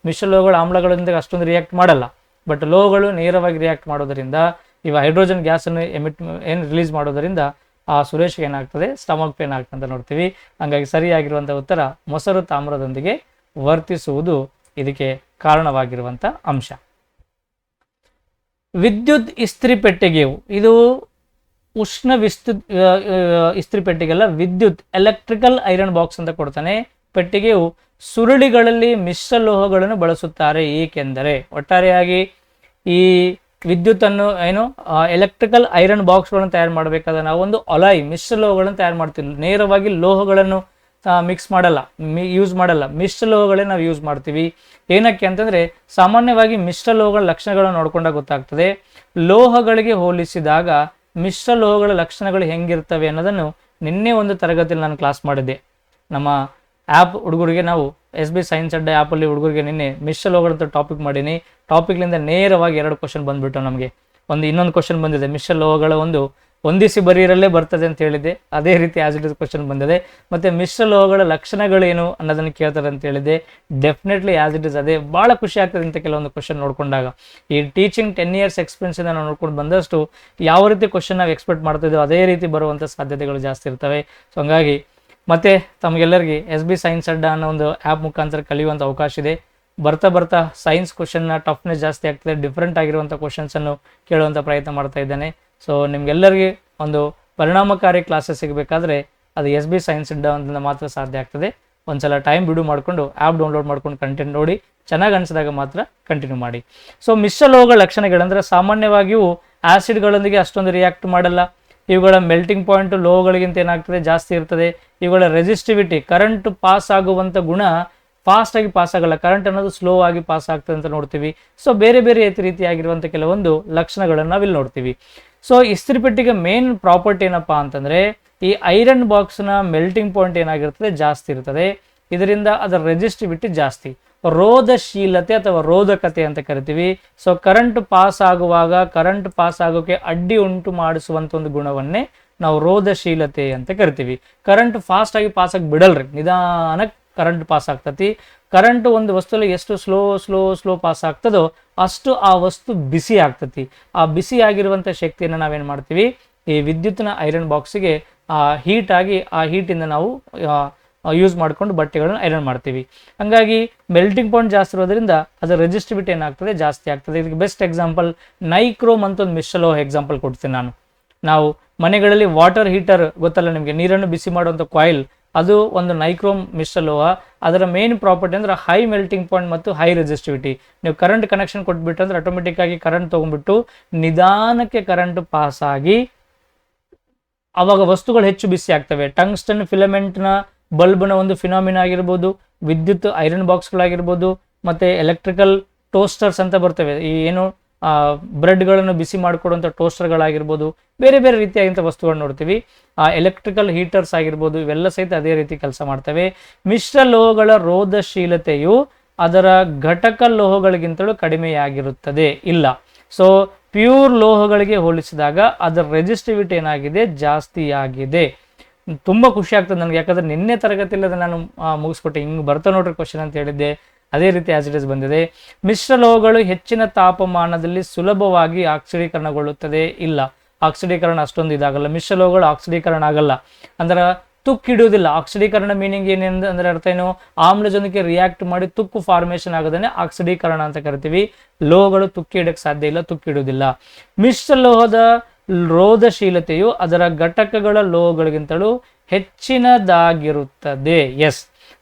ಮಿಶ್ರಲೋಹಗಳು ಆಮ್ಲಗಳಿಂದ ಅಷ್ಟೊಂದು ರಿಯಾಕ್ಟ್ ಮಾಡಲ್ಲ. ಬಟ್ ಲೋಹಗಳು ನೇರವಾಗಿ ರಿಯಾಕ್ಟ್ ಮಾಡೋದರಿಂದ, ಇವ ಹೈಡ್ರೋಜನ್ ಗ್ಯಾಸನ್ನು ರಿಲೀಸ್ ಮಾಡೋದರಿಂದ ಆ ಸುರೇಶ್ಗೆ ಏನಾಗ್ತದೆ, ಸ್ಟಮಕ್ ಪೇನ್ ಆಗ್ತದೆ ಅಂತ ನೋಡ್ತೀವಿ. ಹಾಗಾಗಿ ಸರಿಯಾಗಿರುವಂಥ ಉತ್ತರ ಮೊಸರು ತಾಮ್ರದೊಂದಿಗೆ ವರ್ತಿಸುವುದು ಇದಕ್ಕೆ ಕಾರಣವಾಗಿರುವಂಥ ಅಂಶ. ವಿದ್ಯುತ್ ಇಸ್ತ್ರಿ ಪೆಟ್ಟಿಗೆಯು, ಇದು ಉಷ್ಣ ಇಸ್ತ್ರಿ ಪೆಟ್ಟಿಗೆಲ್ಲ, ವಿದ್ಯುತ್ ಎಲೆಕ್ಟ್ರಿಕಲ್ ಐರನ್ ಬಾಕ್ಸ್ ಅಂತ ಕೊಡ್ತಾನೆ. ಪೆಟ್ಟಿಗೆಯು ಸುರುಳಿಗಳಲ್ಲಿ ಮಿಶ್ರಲೋಹಗಳನ್ನು ಬಳಸುತ್ತಾರೆ, ಏಕೆಂದರೆ ಒಟ್ಟಾರೆಯಾಗಿ ಈ ವಿದ್ಯುತ್ತನ್ನು ಎಲೆಕ್ಟ್ರಿಕಲ್ ಐರನ್ ಬಾಕ್ಸ್ಗಳನ್ನು ತಯಾರು ಮಾಡಬೇಕಾದ್ರೆ ನಾವು ಒಂದು ಅಲಾಯ್ ಮಿಶ್ರಲೋಹಗಳನ್ನು ತಯಾರು ಮಾಡ್ತೀವಿ. ನೇರವಾಗಿ ಲೋಹಗಳನ್ನು ಮಿಕ್ಸ್ ಮಾಡಲ್ಲ, ಯೂಸ್ ಮಾಡಲ್ಲ, ಮಿಶ್ರಲೋಹಗಳೇ ನಾವು ಯೂಸ್ ಮಾಡ್ತೀವಿ. ಏನಕ್ಕೆ ಅಂತಂದರೆ ಸಾಮಾನ್ಯವಾಗಿ ಮಿಶ್ರಲೋಹಗಳ ಲಕ್ಷಣಗಳನ್ನು ನೋಡ್ಕೊಂಡಾಗ ಗೊತ್ತಾಗ್ತದೆ. ಲೋಹಗಳಿಗೆ ಹೋಲಿಸಿದಾಗ ಮಿಶ್ರಲೋಹಗಳ ಲಕ್ಷಣಗಳು ಹೆಂಗಿರ್ತವೆ ಅನ್ನೋದನ್ನು ನಿನ್ನೆ ಒಂದು ತರಗತಿಯಲ್ಲಿ ನಾನು ಕ್ಲಾಸ್ ಮಾಡಿದ್ದೆ. ನಮ್ಮ ಆ್ಯಪ್ ಹುಡುಗರಿಗೆ ನಾವು SB ಸೈನ್ಸ್ ಅಡ್ಡ ಆ್ಯಪಲ್ಲಿ ಹುಡುಗರಿಗೆ ನಿನ್ನೆ ಮಿಶ್ರಲೋಹಗಳಂತ ಟಾಪಿಕ್ ಮಾಡೀನಿ. ಟಾಪಿಕ್ಲಿಂದ ನೇರವಾಗಿ 2 ಕ್ವಶನ್ ಬಂದುಬಿಟ್ಟು ನಮಗೆ ಇನ್ನೊಂದು ಕ್ವಶನ್ ಬಂದಿದೆ. ಮಿಶ್ರಲೋಹಗಳ ಹೊಂದಿಸಿ ಬರೀರಲ್ಲೇ ಬರ್ತದೆ ಅಂತ ಹೇಳಿದ್ದೆ. ಅದೇ ರೀತಿ ಆಸ್ ಇಟ್ ಇಸ್ ಕ್ವಶನ್ ಬಂದಿದೆ. ಮತ್ತು ಮಿಶ್ರಲೋಹಗಳ ಲಕ್ಷಣಗಳೇನು ಅನ್ನೋದನ್ನು ಕೇಳ್ತಾರೆ ಅಂತ ಹೇಳಿದ್ದೆ. ಡೆಫಿನೆಟ್ಲಿ ಆಸ್ ಇಟ್ ಇಸ್ ಅದೇ. ಭಾಳ ಖುಷಿ ಆಗ್ತದೆ ಅಂತ ಕೆಲವೊಂದು ಕ್ವಶನ್ ನೋಡ್ಕೊಂಡಾಗ. ಈ ಟೀಚಿಂಗ್ 10 years ಎಕ್ಸ್ಪೀರಿಯನ್ಸಿಂದ ನಾವು ನೋಡ್ಕೊಂಡು ಬಂದಷ್ಟು ಯಾವ ರೀತಿ ಕ್ವಶನ್ ನಾವು ಎಕ್ಸ್ಪೆಕ್ಟ್ ಮಾಡ್ತಿದ್ದೋ ಅದೇ ರೀತಿ ಬರುವಂಥ ಸಾಧ್ಯತೆಗಳು ಜಾಸ್ತಿ ಇರ್ತವೆ. ಸೊ ಹಂಗಾಗಿ ಮತ್ತು ತಮಗೆಲ್ಲರಿಗೆ SB ಸೈನ್ಸ್ ಅಡ್ಡ ಅನ್ನೋ ಒಂದು ಆ್ಯಪ್ ಮುಖಾಂತರ ಕಲಿಯುವಂಥ ಅವಕಾಶ ಇದೆ. ಬರ್ತಾ ಸೈನ್ಸ್ ಕ್ವಶನ್ನ ಟಫ್ನೆಸ್ ಜಾಸ್ತಿ ಆಗ್ತದೆ. ಡಿಫ್ರೆಂಟ್ ಆಗಿರುವಂಥ ಕ್ವಶನ್ಸನ್ನು ಕೇಳುವಂಥ ಪ್ರಯತ್ನ ಮಾಡ್ತಾ ಇದ್ದೇನೆ. ಸೊ ನಿಮ್ಗೆಲ್ಲರಿಗೆ ಒಂದು ಪರಿಣಾಮಕಾರಿ ಕ್ಲಾಸಸ್ ಸಿಗಬೇಕಾದ್ರೆ ಅದು SB ಸೈನ್ಸ್ ಅಡ್ಡ ಅಂತ ಮಾತ್ರ ಸಾಧ್ಯ ಆಗ್ತದೆ. ಒಂದ್ಸಲ ಟೈಮ್ ಬಿಡು ಮಾಡಿಕೊಂಡು ಆ್ಯಪ್ ಡೌನ್ಲೋಡ್ ಮಾಡ್ಕೊಂಡು ಕಂಟೆಂಟ್ ನೋಡಿ, ಚೆನ್ನಾಗಿ ಅನಿಸಿದಾಗ ಮಾತ್ರ ಕಂಟಿನ್ಯೂ ಮಾಡಿ. ಸೊ ಮಿಶ್ರಲೋಹಗಳ ಲಕ್ಷಣಗಳಂದರೆ ಸಾಮಾನ್ಯವಾಗಿಯೂ ಆ್ಯಸಿಡ್ಗಳೊಂದಿಗೆ ಅಷ್ಟೊಂದು ರಿಯಾಕ್ಟ್ ಮಾಡಲ್ಲ. ಇವುಗಳ ಮೆಲ್ಟಿಂಗ್ ಪಾಯಿಂಟ್ ಲೋಹಗಳಿಗಿಂತ ಏನಾಗ್ತದೆ, ಜಾಸ್ತಿ ಇರ್ತದೆ. ಇವುಗಳ ರೆಸಿಸ್ಟಿವಿಟಿ, ಕರೆಂಟ್ ಪಾಸ್ ಆಗುವಂಥ ಗುಣ ಫಾಸ್ಟಾಗಿ ಪಾಸ್ ಆಗಲ್ಲ, ಕರೆಂಟ್ ಅನ್ನೋದು ಸ್ಲೋ ಆಗಿ ಪಾಸ್ ಆಗ್ತದೆ ಅಂತ ನೋಡ್ತೀವಿ. ಸೊ ಬೇರೆ ರೀತಿಯಾಗಿರುವಂಥ ಕೆಲವೊಂದು ಲಕ್ಷಣಗಳನ್ನು ನಾವಿಲ್ಲಿ ನೋಡ್ತೀವಿ. ಸೊ ಇಸ್ತ್ರಿ ಪೆಟ್ಟಿಗೆ ಮೇನ್ ಪ್ರಾಪರ್ಟಿ ಏನಪ್ಪ ಅಂತಂದರೆ ಈ ಐರನ್ ಬಾಕ್ಸ್ನ ಮೆಲ್ಟಿಂಗ್ ಪಾಯಿಂಟ್ ಏನಾಗಿರ್ತದೆ, ಜಾಸ್ತಿ ಇರ್ತದೆ. ಇದರಿಂದ ಅದರ ರೆಸಿಸ್ಟಿವಿಟಿ ಜಾಸ್ತಿ, ರೋಧಶೀಲತೆ ಅಥವಾ ರೋಧಕತೆ ಅಂತ ಕರಿತೀವಿ. ಸೊ ಕರೆಂಟ್ ಪಾಸ್ ಆಗುವಾಗ ಕರೆಂಟ್ ಪಾಸ್ ಆಗೋಕ್ಕೆ ಅಡ್ಡಿ ಉಂಟು ಮಾಡಿಸುವಂಥ ಒಂದು ಗುಣವನ್ನೇ ನಾವು ರೋಧಶೀಲತೆ ಅಂತ ಕರಿತೀವಿ. ಕರೆಂಟ್ ಫಾಸ್ಟ್ ಆಗಿ ಪಾಸ್ ಆಗಿ ಬಿಡಲ್ರಿ, ನಿಧಾನಕ್ಕೆ ಕರೆಂಟ್ ಪಾಸ್ ಆಗ್ತತಿ. ಕರೆಂಟ್ ಒಂದು ವಸ್ತುಲಿ ಎಷ್ಟು ಸ್ಲೋ ಪಾಸ್ ಆಗ್ತದೋ ಅಷ್ಟು ಆ ವಸ್ತು ಬಿಸಿ ಆಗ್ತತಿ. ಆ ಬಿಸಿ ಆಗಿರುವಂಥ ಶಕ್ತಿಯನ್ನು ನಾವೇನು ಮಾಡ್ತೀವಿ, ಈ ವಿದ್ಯುತ್ನ ಐರನ್ ಬಾಕ್ಸಿಗೆ ಹೀಟ್ ಆಗಿ ಆ ಹೀಟಿಂದ ನಾವು ಯೂಸ್ ಮಾಡ್ಕೊಂಡು ಬಟ್ಟೆಗಳನ್ನು ಐರನ್ ಮಾಡ್ತೀವಿ. ಹಂಗಾಗಿ ಮೆಲ್ಟಿಂಗ್ ಪಾಯಿಂಟ್ ಜಾಸ್ತಿ ಇರೋದ್ರಿಂದ ಅದರ ರೆಸಿಸ್ಟಿವಿಟಿ ಏನಾಗ್ತದೆ, ಜಾಸ್ತಿ ಆಗ್ತದೆ. ಇದಕ್ಕೆ ಬೆಸ್ಟ್ ಎಕ್ಸಾಂಪಲ್ ನೈಕ್ರೋಮ್ ಅಂತ ಒಂದು ಮಿಶ್ರಲೋಹ ಎಕ್ಸಾಂಪಲ್ ಕೊಡ್ತೀನಿ ನಾನು. ನಾವು ಮನೆಗಳಲ್ಲಿ ವಾಟರ್ ಹೀಟರ್ ಗೊತ್ತಲ್ಲ ನಿಮಗೆ, ನೀರನ್ನು ಬಿಸಿ ಮಾಡುವಂಥ ಕಾಯಿಲ್, ಅದು ಒಂದು ನೈಕ್ರೋಮ್ ಮಿಶ್ರಲೋಹ. ಅದರ ಮೇನ್ ಪ್ರಾಪರ್ಟಿ ಅಂದ್ರೆ ಹೈ ಮೆಲ್ಟಿಂಗ್ ಪಾಯಿಂಟ್ ಮತ್ತು ಹೈ ರೆಸಿಸ್ಟಿವಿಟಿ. ನೀವು ಕರೆಂಟ್ ಕನೆಕ್ಷನ್ ಕೊಟ್ಬಿಟ್ಟು ಅಂದ್ರೆ ಆಟೋಮೆಟಿಕ್ ಆಗಿ ಕರೆಂಟ್ ತೊಗೊಂಡ್ಬಿಟ್ಟು ನಿಧಾನಕ್ಕೆ ಕರೆಂಟ್ ಪಾಸ್ ಆಗಿ ಅವಾಗ ವಸ್ತುಗಳು ಹೆಚ್ಚು ಬಿಸಿ ಆಗ್ತವೆ. ಟಂಗ್ಸ್ಟನ್ ಫಿಲಮೆಂಟ್ನ ಬಲ್ಬ್ನ ಒಂದು ಫಿನಾಮಿನ ಆಗಿರ್ಬೋದು, ವಿದ್ಯುತ್ ಐರನ್ ಬಾಕ್ಸ್ಗಳಾಗಿರ್ಬೋದು, ಮತ್ತು ಎಲೆಕ್ಟ್ರಿಕಲ್ ಟೋಸ್ಟರ್ಸ್ ಅಂತ ಬರ್ತವೆ, ಈ ಏನು ಬ್ರೆಡ್ಗಳನ್ನು ಬಿಸಿ ಮಾಡಿಕೊಡುವಂಥ ಟೋಸ್ಟರ್ಗಳಾಗಿರ್ಬೋದು, ಬೇರೆ ಬೇರೆ ರೀತಿಯಾದಂಥ ವಸ್ತುಗಳನ್ನ ನೋಡ್ತೀವಿ. ಎಲೆಕ್ಟ್ರಿಕಲ್ ಹೀಟರ್ಸ್ ಆಗಿರ್ಬೋದು, ಇವೆಲ್ಲ ಸಹಿತ ಅದೇ ರೀತಿ ಕೆಲಸ ಮಾಡ್ತವೆ. ಮಿಶ್ರ ಲೋಹಗಳ ರೋಧಶೀಲತೆಯು ಅದರ ಘಟಕ ಲೋಹಗಳಿಗಿಂತಲೂ ಕಡಿಮೆಯಾಗಿರುತ್ತದೆ ಇಲ್ಲ. ಸೊ ಪ್ಯೂರ್ ಲೋಹಗಳಿಗೆ ಹೋಲಿಸಿದಾಗ ಅದರ ರೆಸಿಸ್ಟಿವಿಟಿ ಏನಾಗಿದೆ, ಜಾಸ್ತಿ ಆಗಿದೆ. ತುಂಬ ಖುಷಿ ಆಗ್ತದೆ ನನಗೆ, ಯಾಕಂದ್ರೆ ನಿನ್ನೆ ತರಗತಿಯಲ್ಲಿ ಅದನ್ನು ನಾನು ಮುಗಿಸ್ಕೊಟ್ಟೆ. ಹಿಂಗೆ ಬರ್ತಾ ನೋಡ್ರಿ ಕ್ವಶನ್ ಅಂತ ಹೇಳಿದ್ದೆ, ಅದೇ ರೀತಿ ಆಸ್ ಇಟ್ ಇಸ್ ಬಂದಿದೆ. ಮಿಶ್ರ ಲೋಹಗಳು ಹೆಚ್ಚಿನ ತಾಪಮಾನದಲ್ಲಿ ಸುಲಭವಾಗಿ ಆಕ್ಸಿಡೀಕರಣಗೊಳ್ಳುತ್ತದೆ ಇಲ್ಲ. ಆಕ್ಸಿಡೀಕರಣ ಅಷ್ಟೊಂದು ಇದಾಗಲ್ಲ. ಮಿಶ್ರ ಲೋಹಗಳು ಆಕ್ಸಿಡೀಕರಣ ಆಗಲ್ಲ ಅಂದ್ರೆ ತುಕ್ಕಿಡುವುದಿಲ್ಲ. ಆಕ್ಸಿಡೀಕರಣ ಮೀನಿಂಗ್ ಏನೇನು ಅಂದ್ರೆ ಅರ್ಥ ಏನು, ಆಮ್ಲಜನಕ್ಕೆ ರಿಯಾಕ್ಟ್ ಮಾಡಿ ತುಕ್ಕು ಫಾರ್ಮೇಷನ್ ಆಗೋದನ್ನೇ ಆಕ್ಸಿಡೀಕರಣ ಅಂತ ಕರಿತೀವಿ. ಲೋಹಗಳು ತುಕ್ಕಿ ಇಡಕ್ಕೆ ಸಾಧ್ಯ ಇಲ್ಲ, ತುಕ್ಕಿಡುವುದಿಲ್ಲ. ಮಿಶ್ರ ಲೋಹದ ರೋಧಶೀಲತೆಯು ಅದರ ಘಟಕಗಳ ಲೋಹಗಳಿಗಿಂತಲೂ ಹೆಚ್ಚಿನದಾಗಿರುತ್ತದೆ. Yes,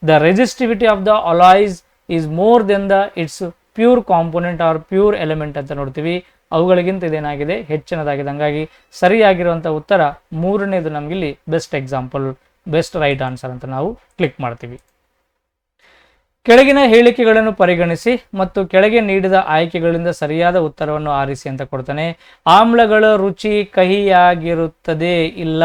the resistivity of the alloys is more than the its pure component or pure element ಅಂತ ನೋಡ್ತೀವಿ. ಅವುಗಳಿಗಿಂತ ಇದೇನಾಗಿದೆ, ಹೆಚ್ಚಿನದಾಗಿದೆ. ಹಂಗಾಗಿ ಸರಿಯಾಗಿರುವಂಥ ಉತ್ತರ ಮೂರನೇದು ನಮಗಿಲ್ಲಿ best example, best right answer ಅಂತ ನಾವು ಕ್ಲಿಕ್ ಮಾಡ್ತೀವಿ. ಕೆಳಗಿನ ಹೇಳಿಕೆಗಳನ್ನು ಪರಿಗಣಿಸಿ ಮತ್ತು ಕೆಳಗೆ ನೀಡಿದ ಆಯ್ಕೆಗಳಿಂದ ಸರಿಯಾದ ಉತ್ತರವನ್ನು ಆರಿಸಿ ಅಂತ ಕೊಡ್ತಾನೆ. ಆಮ್ಲಗಳ ರುಚಿ ಕಹಿಯಾಗಿರುತ್ತದೆ ಇಲ್ಲ.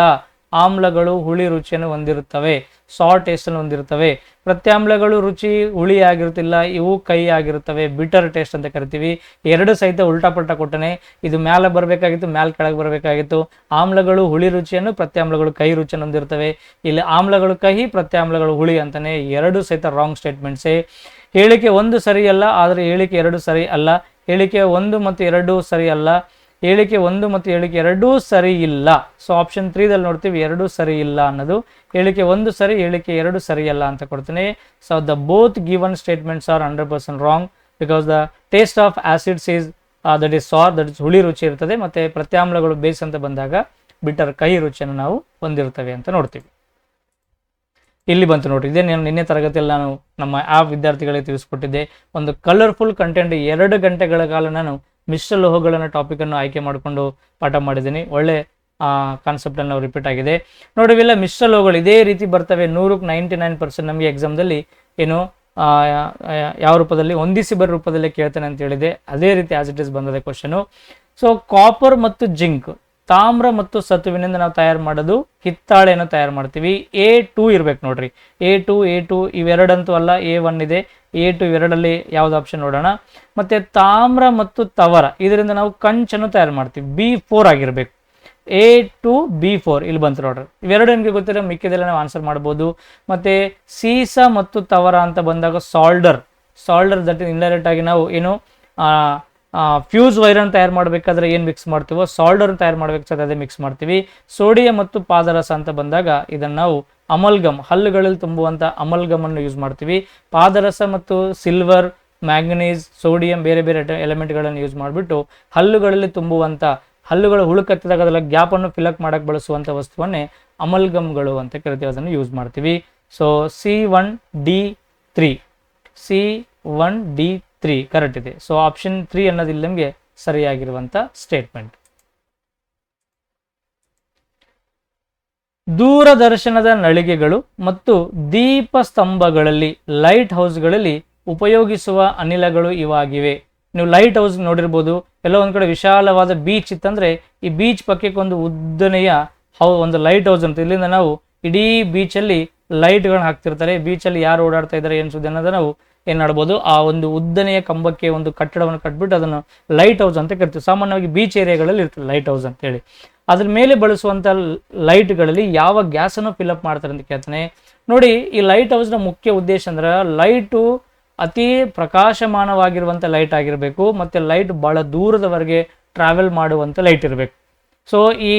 ಆಮ್ಲಗಳು ಹುಳಿ ರುಚಿಯನ್ನು ಹೊಂದಿರುತ್ತವೆ, ಸಾಲ್ಟ್ ಟೇಸ್ಟ್ ಅನ್ನು ಹೊಂದಿರುತ್ತವೆ. ಪ್ರತ್ಯಾಮ್ಲಗಳು ರುಚಿ ಹುಳಿಯಾಗಿರುತ್ತಿಲ್ಲ, ಇವು ಕಹಿ ಆಗಿರುತ್ತವೆ, ಬಿಟರ್ ಟೇಸ್ಟ್ ಅಂತ ಕರಿತೀವಿ. ಎರಡು ಸಹಿತ ಉಲ್ಟಾ ಪಲ್ಟಾ ಕೊಟ್ಟನೆ. ಇದು ಮ್ಯಾಲೆ ಬರಬೇಕಾಗಿತ್ತು, ಮ್ಯಾಲೆ ಕೆಳಗೆ ಬರಬೇಕಾಗಿತ್ತು. ಆಮ್ಲಗಳು ಹುಳಿ ರುಚಿಯನ್ನು, ಪ್ರತ್ಯಾಮ್ಲಗಳು ಕಹಿ ರುಚಿಯನ್ನು ಹೊಂದಿರುತ್ತವೆ. ಇಲ್ಲಿ ಆಮ್ಲಗಳು ಕಹಿ, ಪ್ರತ್ಯಾಮ್ಲಗಳು ಹುಳಿ ಅಂತಾನೆ. ಎರಡು ಸಹಿತ ರಾಂಗ್ ಸ್ಟೇಟ್ಮೆಂಟ್ಸೇ. ಹೇಳಿಕೆ 1 ಸರಿಯಲ್ಲ, ಆದರೆ ಹೇಳಿಕೆ 2 ಸರಿ ಅಲ್ಲ. ಹೇಳಿಕೆ 1 ಮತ್ತು 2 ಸರಿ ಅಲ್ಲ. ಹೇಳಿಕೆ 1 ಮತ್ತು ಹೇಳಿಕೆ 2 ಸರಿ ಇಲ್ಲ. ಸೊ ಆಪ್ಷನ್ 3ದಲ್ಲಿ ನೋಡ್ತೀವಿ 2 ಸರಿ ಇಲ್ಲ ಅನ್ನೋದು. ಹೇಳಿಕೆ 1 ಸರಿ, ಹೇಳಿಕೆ 2 ಸರಿಯಲ್ಲ ಅಂತ ಕೊಡ್ತೀನಿ. So the both given statements are 100% wrong, because the taste of acids is that is sir, that is ಹುಳಿ ರುಚಿ ಇರ್ತದೆ. ಮತ್ತು ಪ್ರತ್ಯಾಮ್ಲಗಳು ಬೇಸ್ ಅಂತ ಬಂದಾಗ ಬಿಟರ್ ಕಹಿ ರುಚಿಯನ್ನು ನಾವು ಹೊಂದಿರ್ತವೆ ಅಂತ ನೋಡ್ತೀವಿ. ಇಲ್ಲಿ ಬಂತು ನೋಡ್ರಿ, ಇದೇ ನಿನ್ನೆ ತರಗತಿಯಲ್ಲಿ ನಾನು ನಮ್ಮ ಆ್ಯಪ್ ವಿದ್ಯಾರ್ಥಿಗಳಿಗೆ ತಿಳಿಸ್ಕೊಟ್ಟಿದ್ದೆ. ಒಂದು ಕಲರ್ಫುಲ್ ಕಂಟೆಂಟ್ 2 ಗಂಟೆಗಳ ಕಾಲ ನಾನು ಮಿಶ್ರ ಲೋಹಗಳನ್ನು ಟಾಪಿಕನ್ನು ಆಯ್ಕೆ ಮಾಡಿಕೊಂಡು ಪಾಠ ಮಾಡಿದ್ದೀನಿ. ಒಳ್ಳೆ ಕಾನ್ಸೆಪ್ಟನ್ನು ನಾವು ರಿಪೀಟ್ ಆಗಿದೆ ನೋಡಿ. ಇವೆಲ್ಲ ಮಿಶ್ರ ಲೋಹಗಳು ಇದೇ ರೀತಿ ಬರ್ತವೆ. 100ಕ್ಕೆ 99% ನಮಗೆ ಎಕ್ಸಾಮ್ದಲ್ಲಿ ಏನು ಯಾವ ರೂಪದಲ್ಲಿ, ಹೊಂದಿಸಿ ಬರೋ ರೂಪದಲ್ಲೇ ಕೇಳ್ತಾನೆ ಅಂತ ಹೇಳಿದೆ. ಅದೇ ರೀತಿ ಆಸ್ ಇಟ್ ಇಸ್ ಬಂದಿದೆ ಕ್ವಶನು. ಸೊ ಕಾಪರ್ ಮತ್ತು ಜಿಂಕ್, ತಾಮ್ರ ಮತ್ತು ಸತುವಿನಿಂದ ನಾವು ತಯಾರು ಮಾಡೋದು ಹಿತ್ತಾಳೆಯನ್ನು ತಯಾರು ಮಾಡ್ತೀವಿ. A2 ಇರ್ಬೇಕು ನೋಡ್ರಿ. A2 ಇವೆರಡಂತೂ ಅಲ್ಲ, A1 ಇದೆ. A2 ಇವೆರಡಲ್ಲಿ ಯಾವ್ದು ಆಪ್ಷನ್ ನೋಡೋಣ. ಮತ್ತೆ ತಾಮ್ರ ಮತ್ತು ತವರ, ಇದರಿಂದ ನಾವು ಕಂಚನ್ನು ತಯಾರು ಮಾಡ್ತೀವಿ. B4 ಆಗಿರ್ಬೇಕು. A2 B4 ಇಲ್ಲಿ ಬಂತು ನೋಡ್ರಿ. ಇವೆರಡು ನಿಮಗೆ ಗೊತ್ತಿರೋ, ಮಿಕ್ಕಿದೆಲ್ಲ ನಾವು ಆನ್ಸರ್ ಮಾಡ್ಬೋದು. ಮತ್ತೆ ಸೀಸ ಮತ್ತು ತವರ ಅಂತ ಬಂದಾಗ ಸಾಲ್ಡರ್ ದಟ್ ಇಂಡೈರೆಕ್ಟ್ ಆಗಿ ನಾವು ಏನು ಫ್ಯೂಸ್ ವೈರನ್ನು ತಯಾರು ಮಾಡಬೇಕಾದ್ರೆ ಏನು ಮಿಕ್ಸ್ ಮಾಡ್ತೀವೋ, ಸಾಲ್ಡರ್ ತಯಾರು ಮಾಡಬೇಕಾದ್ರೆ ಅದೇ ಮಿಕ್ಸ್ ಮಾಡ್ತೀವಿ. ಸೋಡಿಯಂ ಮತ್ತು ಪಾದರಸ ಅಂತ ಬಂದಾಗ ಇದನ್ನು ನಾವು ಅಮಲ್ಗಮ್, ಹಲ್ಲುಗಳಲ್ಲಿ ತುಂಬುವಂಥ ಅಮಲ್ಗಮ್ ಅನ್ನು ಯೂಸ್ ಮಾಡ್ತೀವಿ. ಪಾದರಸ ಮತ್ತು ಸಿಲ್ವರ್, ಮ್ಯಾಂಗನೀಸ್, ಸೋಡಿಯಂ, ಬೇರೆ ಬೇರೆ ಎಲಿಮೆಂಟ್ಗಳನ್ನು ಯೂಸ್ ಮಾಡಿಬಿಟ್ಟು ಹಲ್ಲುಗಳಲ್ಲಿ ತುಂಬುವಂಥ, ಹಲ್ಲುಗಳು ಹುಳುಕತ್ತಿದಾಗ ಅದರ ಗ್ಯಾಪನ್ನು ಫಿಲಪ್ ಮಾಡಕ್ಕೆ ಬಳಸುವಂಥ ವಸ್ತುವನ್ನೇ ಅಮಲ್ಗಮ್ಗಳು ಅಂತ ಕರಿತೀವಿ, ಅದನ್ನು ಯೂಸ್ ಮಾಡ್ತೀವಿ. ಸೊ C1D3 ಕರೆಕ್ಟ್ ಇದೆ. ಸೊ ಆಪ್ಷನ್ 3 ಅನ್ನೋದು ಇಲ್ಲಿ ನಮಗೆ ಸರಿಯಾಗಿರುವಂಥ ಸ್ಟೇಟ್ಮೆಂಟ್. ದೂರದರ್ಶನದ ನಳಿಗೆಗಳು ಮತ್ತು ದೀಪ ಸ್ತಂಭಗಳಲ್ಲಿ, ಲೈಟ್ ಹೌಸ್ಗಳಲ್ಲಿ ಉಪಯೋಗಿಸುವ ಅನಿಲಗಳು ಇವಾಗಿವೆ. ನೀವು ಲೈಟ್ ಹೌಸ್ ನೋಡಿರ್ಬೋದು, ಎಲ್ಲೋ ಒಂದು ಕಡೆ ವಿಶಾಲವಾದ ಬೀಚ್ ಇತ್ತಂದ್ರೆ ಈ ಬೀಚ್ ಪಕ್ಕಕ್ಕೆ ಒಂದು ಉದ್ದನೆಯ ಒಂದು ಲೈಟ್ ಹೌಸ್ ಅಂತ, ಇಲ್ಲಿಂದ ನಾವು ಇಡೀ ಬೀಚಲ್ಲಿ ಲೈಟ್ಗಳನ್ನ ಹಾಕ್ತಿರ್ತಾರೆ. ಬೀಚಲ್ಲಿ ಯಾರು ಓಡಾಡ್ತಾ ಇದ್ದಾರೆ ಏನು ಸುದ್ದಿ ಅನ್ನೋದನ್ನ ನಾವು ಏನು ಮಾಡ್ಬೋದು, ಆ ಒಂದು ಉದ್ದನೆಯ ಕಂಬಕ್ಕೆ ಒಂದು ಕಟ್ಟಡವನ್ನು ಕಟ್ಬಿಟ್ಟು ಅದನ್ನು ಲೈಟ್ ಹೌಸ್ ಅಂತ ಕರಿತೀವಿ. ಸಾಮಾನ್ಯವಾಗಿ ಬೀಚ್ ಏರಿಯಾಗಳಲ್ಲಿ ಇರ್ತದೆ ಲೈಟ್ ಹೌಸ್ ಅಂತೇಳಿ. ಅದ್ರ ಮೇಲೆ ಬಳಸುವಂಥ ಲೈಟ್ಗಳಲ್ಲಿ ಯಾವ ಗ್ಯಾಸನ್ನು ಫಿಲ್ಅಪ್ ಮಾಡ್ತಾರೆ ಅಂತ ಕೇಳ್ತಾನೆ. ನೋಡಿ, ಈ ಲೈಟ್ ಹೌಸ್ನ ಮುಖ್ಯ ಉದ್ದೇಶ ಅಂದ್ರೆ ಲೈಟು ಅತಿ ಪ್ರಕಾಶಮಾನವಾಗಿರುವಂಥ ಲೈಟ್ ಆಗಿರಬೇಕು, ಮತ್ತು ಲೈಟ್ ಭಾಳ ದೂರದವರೆಗೆ ಟ್ರಾವೆಲ್ ಮಾಡುವಂಥ ಲೈಟ್ ಇರಬೇಕು. ಸೊ ಈ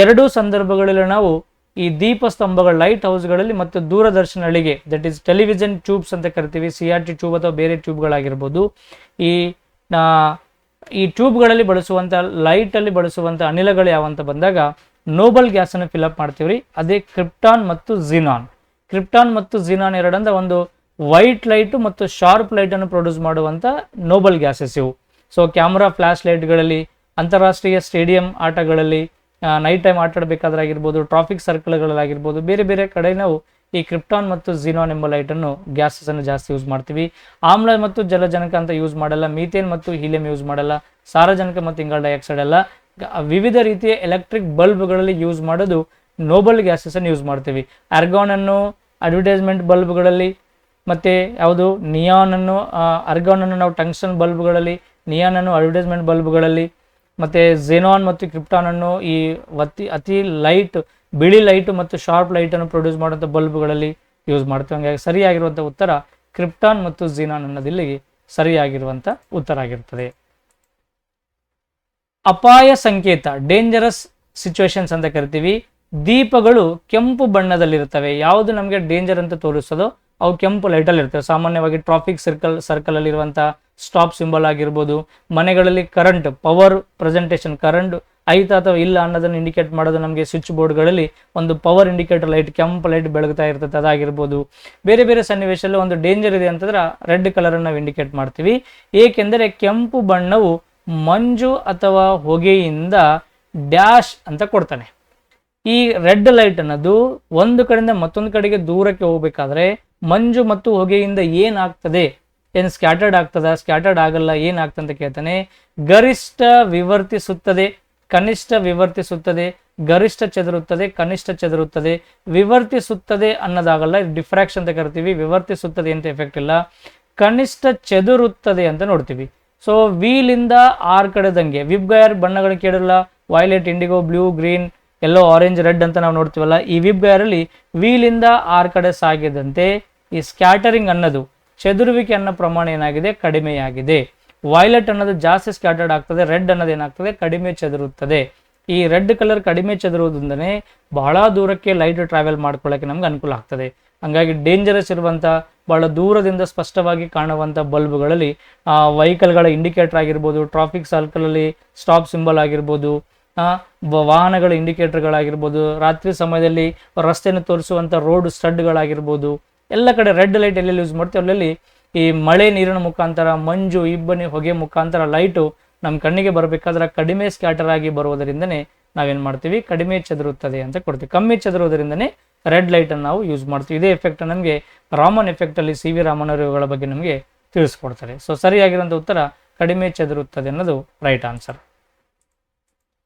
ಎರಡೂ ಸಂದರ್ಭಗಳಲ್ಲಿ ನಾವು ಈ ದೀಪಸ್ತಂಭಗಳ ಲೈಟ್ ಹೌಸ್ಗಳಲ್ಲಿ ಮತ್ತು ದೂರದರ್ಶನಗಳಿಗೆ, ದಟ್ ಈಸ್ ಟೆಲಿವಿಷನ್ ಟ್ಯೂಬ್ಸ್ ಅಂತ ಕರಿತೀವಿ, CRT ಟ್ಯೂಬ್ ಅಥವಾ ಬೇರೆ ಟ್ಯೂಬ್ಗಳಾಗಿರ್ಬೋದು, ಈ ಟ್ಯೂಬ್ಗಳಲ್ಲಿ ಬಳಸುವಂಥ ಲೈಟಲ್ಲಿ ಬಳಸುವಂಥ ಅನಿಲಗಳು ಯಾವಂತ ಬಂದಾಗ ನೋಬಲ್ ಗ್ಯಾಸನ್ನು ಫಿಲ್ಅಪ್ ಮಾಡ್ತೀವ್ರಿ. ಅದೇ ಕ್ರಿಪ್ಟಾನ್ ಮತ್ತು ಝಿನಾನ್. ಕ್ರಿಪ್ಟಾನ್ ಮತ್ತು ಝಿನಾನ್ ಎರಡಂದ ಒಂದು ವೈಟ್ ಲೈಟು ಮತ್ತು ಶಾರ್ಪ್ ಲೈಟನ್ನು ಪ್ರೊಡ್ಯೂಸ್ ಮಾಡುವಂಥ ನೋಬಲ್ ಗ್ಯಾಸಸ್ ಇವು. ಸೊ ಕ್ಯಾಮ್ರಾ ಫ್ಲಾಶ್ ಲೈಟ್ಗಳಲ್ಲಿ, ಅಂತಾರಾಷ್ಟ್ರೀಯ ಸ್ಟೇಡಿಯಂ ಆಟಗಳಲ್ಲಿ, ನೈಟ್ ಟೈಮ್ ಆಟ ಆಡಬೇಕಾದ್ರಾಗಿರ್ಬೋದು, ಟ್ರಾಫಿಕ್ ಸರ್ಕಲ್ಗಳಾಗಿರ್ಬೋದು, ಬೇರೆ ಬೇರೆ ಕಡೆ ನಾವು ಈ ಕ್ರಿಪ್ಟಾನ್ ಮತ್ತು ಝಿನಾನ್ ಎಂಬ ಲೈಟನ್ನು ಗ್ಯಾಸನ್ನು ಜಾಸ್ತಿ ಯೂಸ್ ಮಾಡ್ತೀವಿ. ಆಮ್ಲ ಮತ್ತು ಜಲಜನಕ ಅಂತ ಯೂಸ್ ಮಾಡಲ್ಲ, ಮೀಥೇನ್ ಮತ್ತು ಹೀಲಿಯಂ ಯೂಸ್ ಮಾಡಲ್ಲ, ಸಾರಜನಕ ಮತ್ತು ಇಂಗಾಲ ಡೈಆಕ್ಸೈಡ್ ಎಲ್ಲ ವಿವಿಧ ರೀತಿಯ ಎಲೆಕ್ಟ್ರಿಕ್ ಬಲ್ಬ್ಗಳಲ್ಲಿ ಯೂಸ್ ಮಾಡೋದು ನೋಬಲ್ ಗ್ಯಾಸನ್ನು ಯೂಸ್ ಮಾಡ್ತೀವಿ. ಆರ್ಗಾನನ್ನು ಅಡ್ವರ್ಟೈಸ್ಮೆಂಟ್ ಬಲ್ಬ್ಗಳಲ್ಲಿ, ಮತ್ತು ಯಾವುದು ನಿಯಾನನ್ನು, ಆರ್ಗಾನನ್ನು ನಾವು ಟಂಗ್ಸ್ಟನ್ ಬಲ್ಬ್ಗಳಲ್ಲಿ, ನಿಯಾನನ್ನು ಅಡ್ವರ್ಟೈಸ್ಮೆಂಟ್ ಬಲ್ಬ್ಗಳಲ್ಲಿ, ಮತ್ತು ಝೆನಾನ್ ಮತ್ತು ಕ್ರಿಪ್ಟಾನನ್ನು ಈ ಅತಿ ಲೈಟ್ ಬಿಳಿ ಲೈಟು ಮತ್ತು ಶಾರ್ಪ್ ಲೈಟನ್ನು ಪ್ರೊಡ್ಯೂಸ್ ಮಾಡುವಂಥ ಬಲ್ಬ್ಗಳಲ್ಲಿ ಯೂಸ್ ಮಾಡ್ತೀವಿ. ಹಂಗಾಗಿ ಸರಿಯಾಗಿರುವಂಥ ಉತ್ತರ ಕ್ರಿಪ್ಟಾನ್ ಮತ್ತು ಝೀನಾನ್ ಅನ್ನೋದು ಇಲ್ಲಿಗೆ ಸರಿಯಾಗಿರುವಂಥ ಉತ್ತರ ಆಗಿರ್ತದೆ. ಅಪಾಯ ಸಂಕೇತ, ಡೇಂಜರಸ್ ಸಿಚುವೇಶನ್ಸ್ ಅಂತ ಕರಿತೀವಿ. ದೀಪಗಳು ಕೆಂಪು ಬಣ್ಣದಲ್ಲಿರ್ತವೆ. ಯಾವುದು ನಮಗೆ ಡೇಂಜರ್ ಅಂತ ತೋರಿಸೋದು ಅವು ಕೆಂಪು ಲೈಟಲ್ಲಿ ಇರ್ತವೆ. ಸಾಮಾನ್ಯವಾಗಿ ಟ್ರಾಫಿಕ್ ಸರ್ಕಲ್ ಅಲ್ಲಿರುವಂಥ ಸ್ಟಾಪ್ ಸಿಂಬಲ್ ಆಗಿರ್ಬೋದು, ಮನೆಗಳಲ್ಲಿ ಕರೆಂಟ್ ಪವರ್ ಪ್ರೆಸೆಂಟೇಷನ್, ಕರೆಂಟ್ ಐತಾ ಅಥವಾ ಇಲ್ಲ ಅನ್ನೋದನ್ನು ಇಂಡಿಕೇಟ್ ಮಾಡೋದು ನಮಗೆ ಸ್ವಿಚ್ ಬೋರ್ಡ್ಗಳಲ್ಲಿ ಒಂದು ಪವರ್ ಇಂಡಿಕೇಟರ್ ಲೈಟ್, ಕೆಂಪು ಲೈಟ್ ಬೆಳಗ್ತಾ ಇರ್ತದೆ, ಅದಾಗಿರ್ಬೋದು. ಬೇರೆ ಬೇರೆ ಸನ್ನಿವೇಶದಲ್ಲಿ ಒಂದು ಡೇಂಜರ್ ಇದೆ ಅಂತಂದ್ರೆ ರೆಡ್ ಕಲರನ್ನು ನಾವು ಇಂಡಿಕೇಟ್ ಮಾಡ್ತೀವಿ. ಏಕೆಂದರೆ ಕೆಂಪು ಬಣ್ಣವು ಮಂಜು ಅಥವಾ ಹೊಗೆಯಿಂದ ಡ್ಯಾಶ್ ಅಂತ ಕೊಡ್ತಾನೆ. ಈ ರೆಡ್ ಲೈಟ್ ಅನ್ನೋದು ಒಂದು ಕಡೆಯಿಂದ ಮತ್ತೊಂದು ಕಡೆಗೆ ದೂರಕ್ಕೆ ಹೋಗ್ಬೇಕಾದ್ರೆ ಮಂಜು ಮತ್ತು ಹೊಗೆಯಿಂದ ಏನಾಗ್ತದೆ, ಏನು ಸ್ಕ್ಯಾಟರ್ಡ್ ಆಗ್ತದ, ಸ್ಕ್ಯಾಟರ್ಡ್ ಆಗಲ್ಲ, ಏನಾಗ್ತದೆ ಅಂತ ಕೇಳ್ತಾನೆ. ಗರಿಷ್ಠ ವಿವರ್ತಿಸುತ್ತದೆ, ಕನಿಷ್ಠ ವಿವರ್ತಿಸುತ್ತದೆ, ಗರಿಷ್ಠ ಚದುರುತ್ತದೆ, ಕನಿಷ್ಠ ಚದುರುತ್ತದೆ. ವಿವರ್ತಿಸುತ್ತದೆ ಅನ್ನೋದಾಗಲ್ಲ, ಡಿಫ್ರಾಕ್ಷನ್ ಅಂತ ಕರಿತೀವಿ. ವಿವರ್ತಿಸುತ್ತದೆ ಅಂತ ಎಫೆಕ್ಟ್ ಇಲ್ಲ. ಕನಿಷ್ಠ ಚದುರುತ್ತದೆ ಅಂತ ನೋಡ್ತೀವಿ. ಸೊ ವೀಲಿಂದ ಆರ್ ಕಡೆದಂಗೆ ವಿಬ್ ಗೈರ್ ಬಣ್ಣಗಳು ಕೇಳಿರಲ್ಲ, ವೈಲೆಟ್, ಇಂಡಿಗೋ, ಬ್ಲೂ, ಗ್ರೀನ್, ಎಲ್ಲೋ, ಆರೆಂಜ್, ರೆಡ್ ಅಂತ ನಾವು ನೋಡ್ತೀವಲ್ಲ. ಈ ವಿಬ್ ಗೈರಲ್ಲಿ ವೀಲಿಂದ ಆರ್ ಕಡೆ ಸಾಗಿದಂತೆ ಈ ಸ್ಕ್ಯಾಟರಿಂಗ್ ಅನ್ನೋದು, ಚದುರುವಿಕೆ ಅನ್ನೋ ಪ್ರಮಾಣ ಏನಾಗಿದೆ, ಕಡಿಮೆಯಾಗಿದೆ. ವೈಲೆಟ್ ಅನ್ನೋದು ಜಾಸ್ತಿ ಸ್ಕ್ಯಾಟರ್ಡ್ ಆಗ್ತದೆ, ರೆಡ್ ಅನ್ನೋದು ಏನಾಗ್ತದೆ, ಕಡಿಮೆ ಚದುರುತ್ತದೆ. ಈ ರೆಡ್ ಕಲರ್ ಕಡಿಮೆ ಚದುರುವುದರಿಂದನೇ ಬಹಳ ದೂರಕ್ಕೆ ಲೈಟ್ ಟ್ರಾವೆಲ್ ಮಾಡ್ಕೊಳ್ಳೋಕೆ ನಮ್ಗೆ ಅನುಕೂಲ ಆಗ್ತದೆ. ಹಂಗಾಗಿ ಡೇಂಜರಸ್ ಇರುವಂಥ ಬಹಳ ದೂರದಿಂದ ಸ್ಪಷ್ಟವಾಗಿ ಕಾಣುವಂಥ ಬಲ್ಬ್ಗಳಲ್ಲಿ ವೆಹಿಕಲ್ಗಳ ಇಂಡಿಕೇಟರ್ ಆಗಿರ್ಬೋದು, ಟ್ರಾಫಿಕ್ ಸರ್ಕಲಲ್ಲಿ ಸ್ಟಾಪ್ ಸಿಂಬಲ್ ಆಗಿರ್ಬೋದು, ವಾಹನಗಳ ಇಂಡಿಕೇಟರ್ಗಳಾಗಿರ್ಬೋದು, ರಾತ್ರಿ ಸಮಯದಲ್ಲಿ ರಸ್ತೆಯನ್ನು ತೋರಿಸುವಂಥ ರೋಡ್ ಸ್ಟಡ್ಗಳಾಗಿರ್ಬೋದು, ಎಲ್ಲ ಕಡೆ ರೆಡ್ ಲೈಟ್ ಎಲ್ಲೆಲ್ಲಿ ಯೂಸ್ ಮಾಡ್ತೀವಿ ಅಲ್ಲಲ್ಲಿ ಈ ಮಳೆ ನೀರಿನ ಮುಖಾಂತರ, ಮಂಜು, ಇಬ್ಬನಿ, ಹೊಗೆ ಮುಖಾಂತರ ಲೈಟು ನಮ್ಮ ಕಣ್ಣಿಗೆ ಬರಬೇಕಾದ್ರೆ ಕಡಿಮೆ ಸ್ಕ್ಯಾಟರ್ ಆಗಿ ಬರುವುದರಿಂದನೇ ನಾವೇನು ಮಾಡ್ತೀವಿ, ಕಡಿಮೆ ಚದುರುತ್ತದೆ ಅಂತ ಕೊಡ್ತೀವಿ. ಕಮ್ಮಿ ಚದುರುವುದರಿಂದನೇ ರೆಡ್ ಲೈಟನ್ನು ನಾವು ಯೂಸ್ ಮಾಡ್ತೀವಿ. ಇದೇ ಎಫೆಕ್ಟ್ ನಮಗೆ ರಾಮನ್ ಎಫೆಕ್ಟಲ್ಲಿ CV ರಾಮನ್ ಅವರುಗಳ ಬಗ್ಗೆ ನಮಗೆ ತಿಳಿಸ್ಕೊಡ್ತಾರೆ. ಸೊ ಸರಿಯಾಗಿರುವಂಥ ಉತ್ತರ ಕಡಿಮೆ ಚದುರುತ್ತದೆ ಅನ್ನೋದು ರೈಟ್ ಆನ್ಸರ್.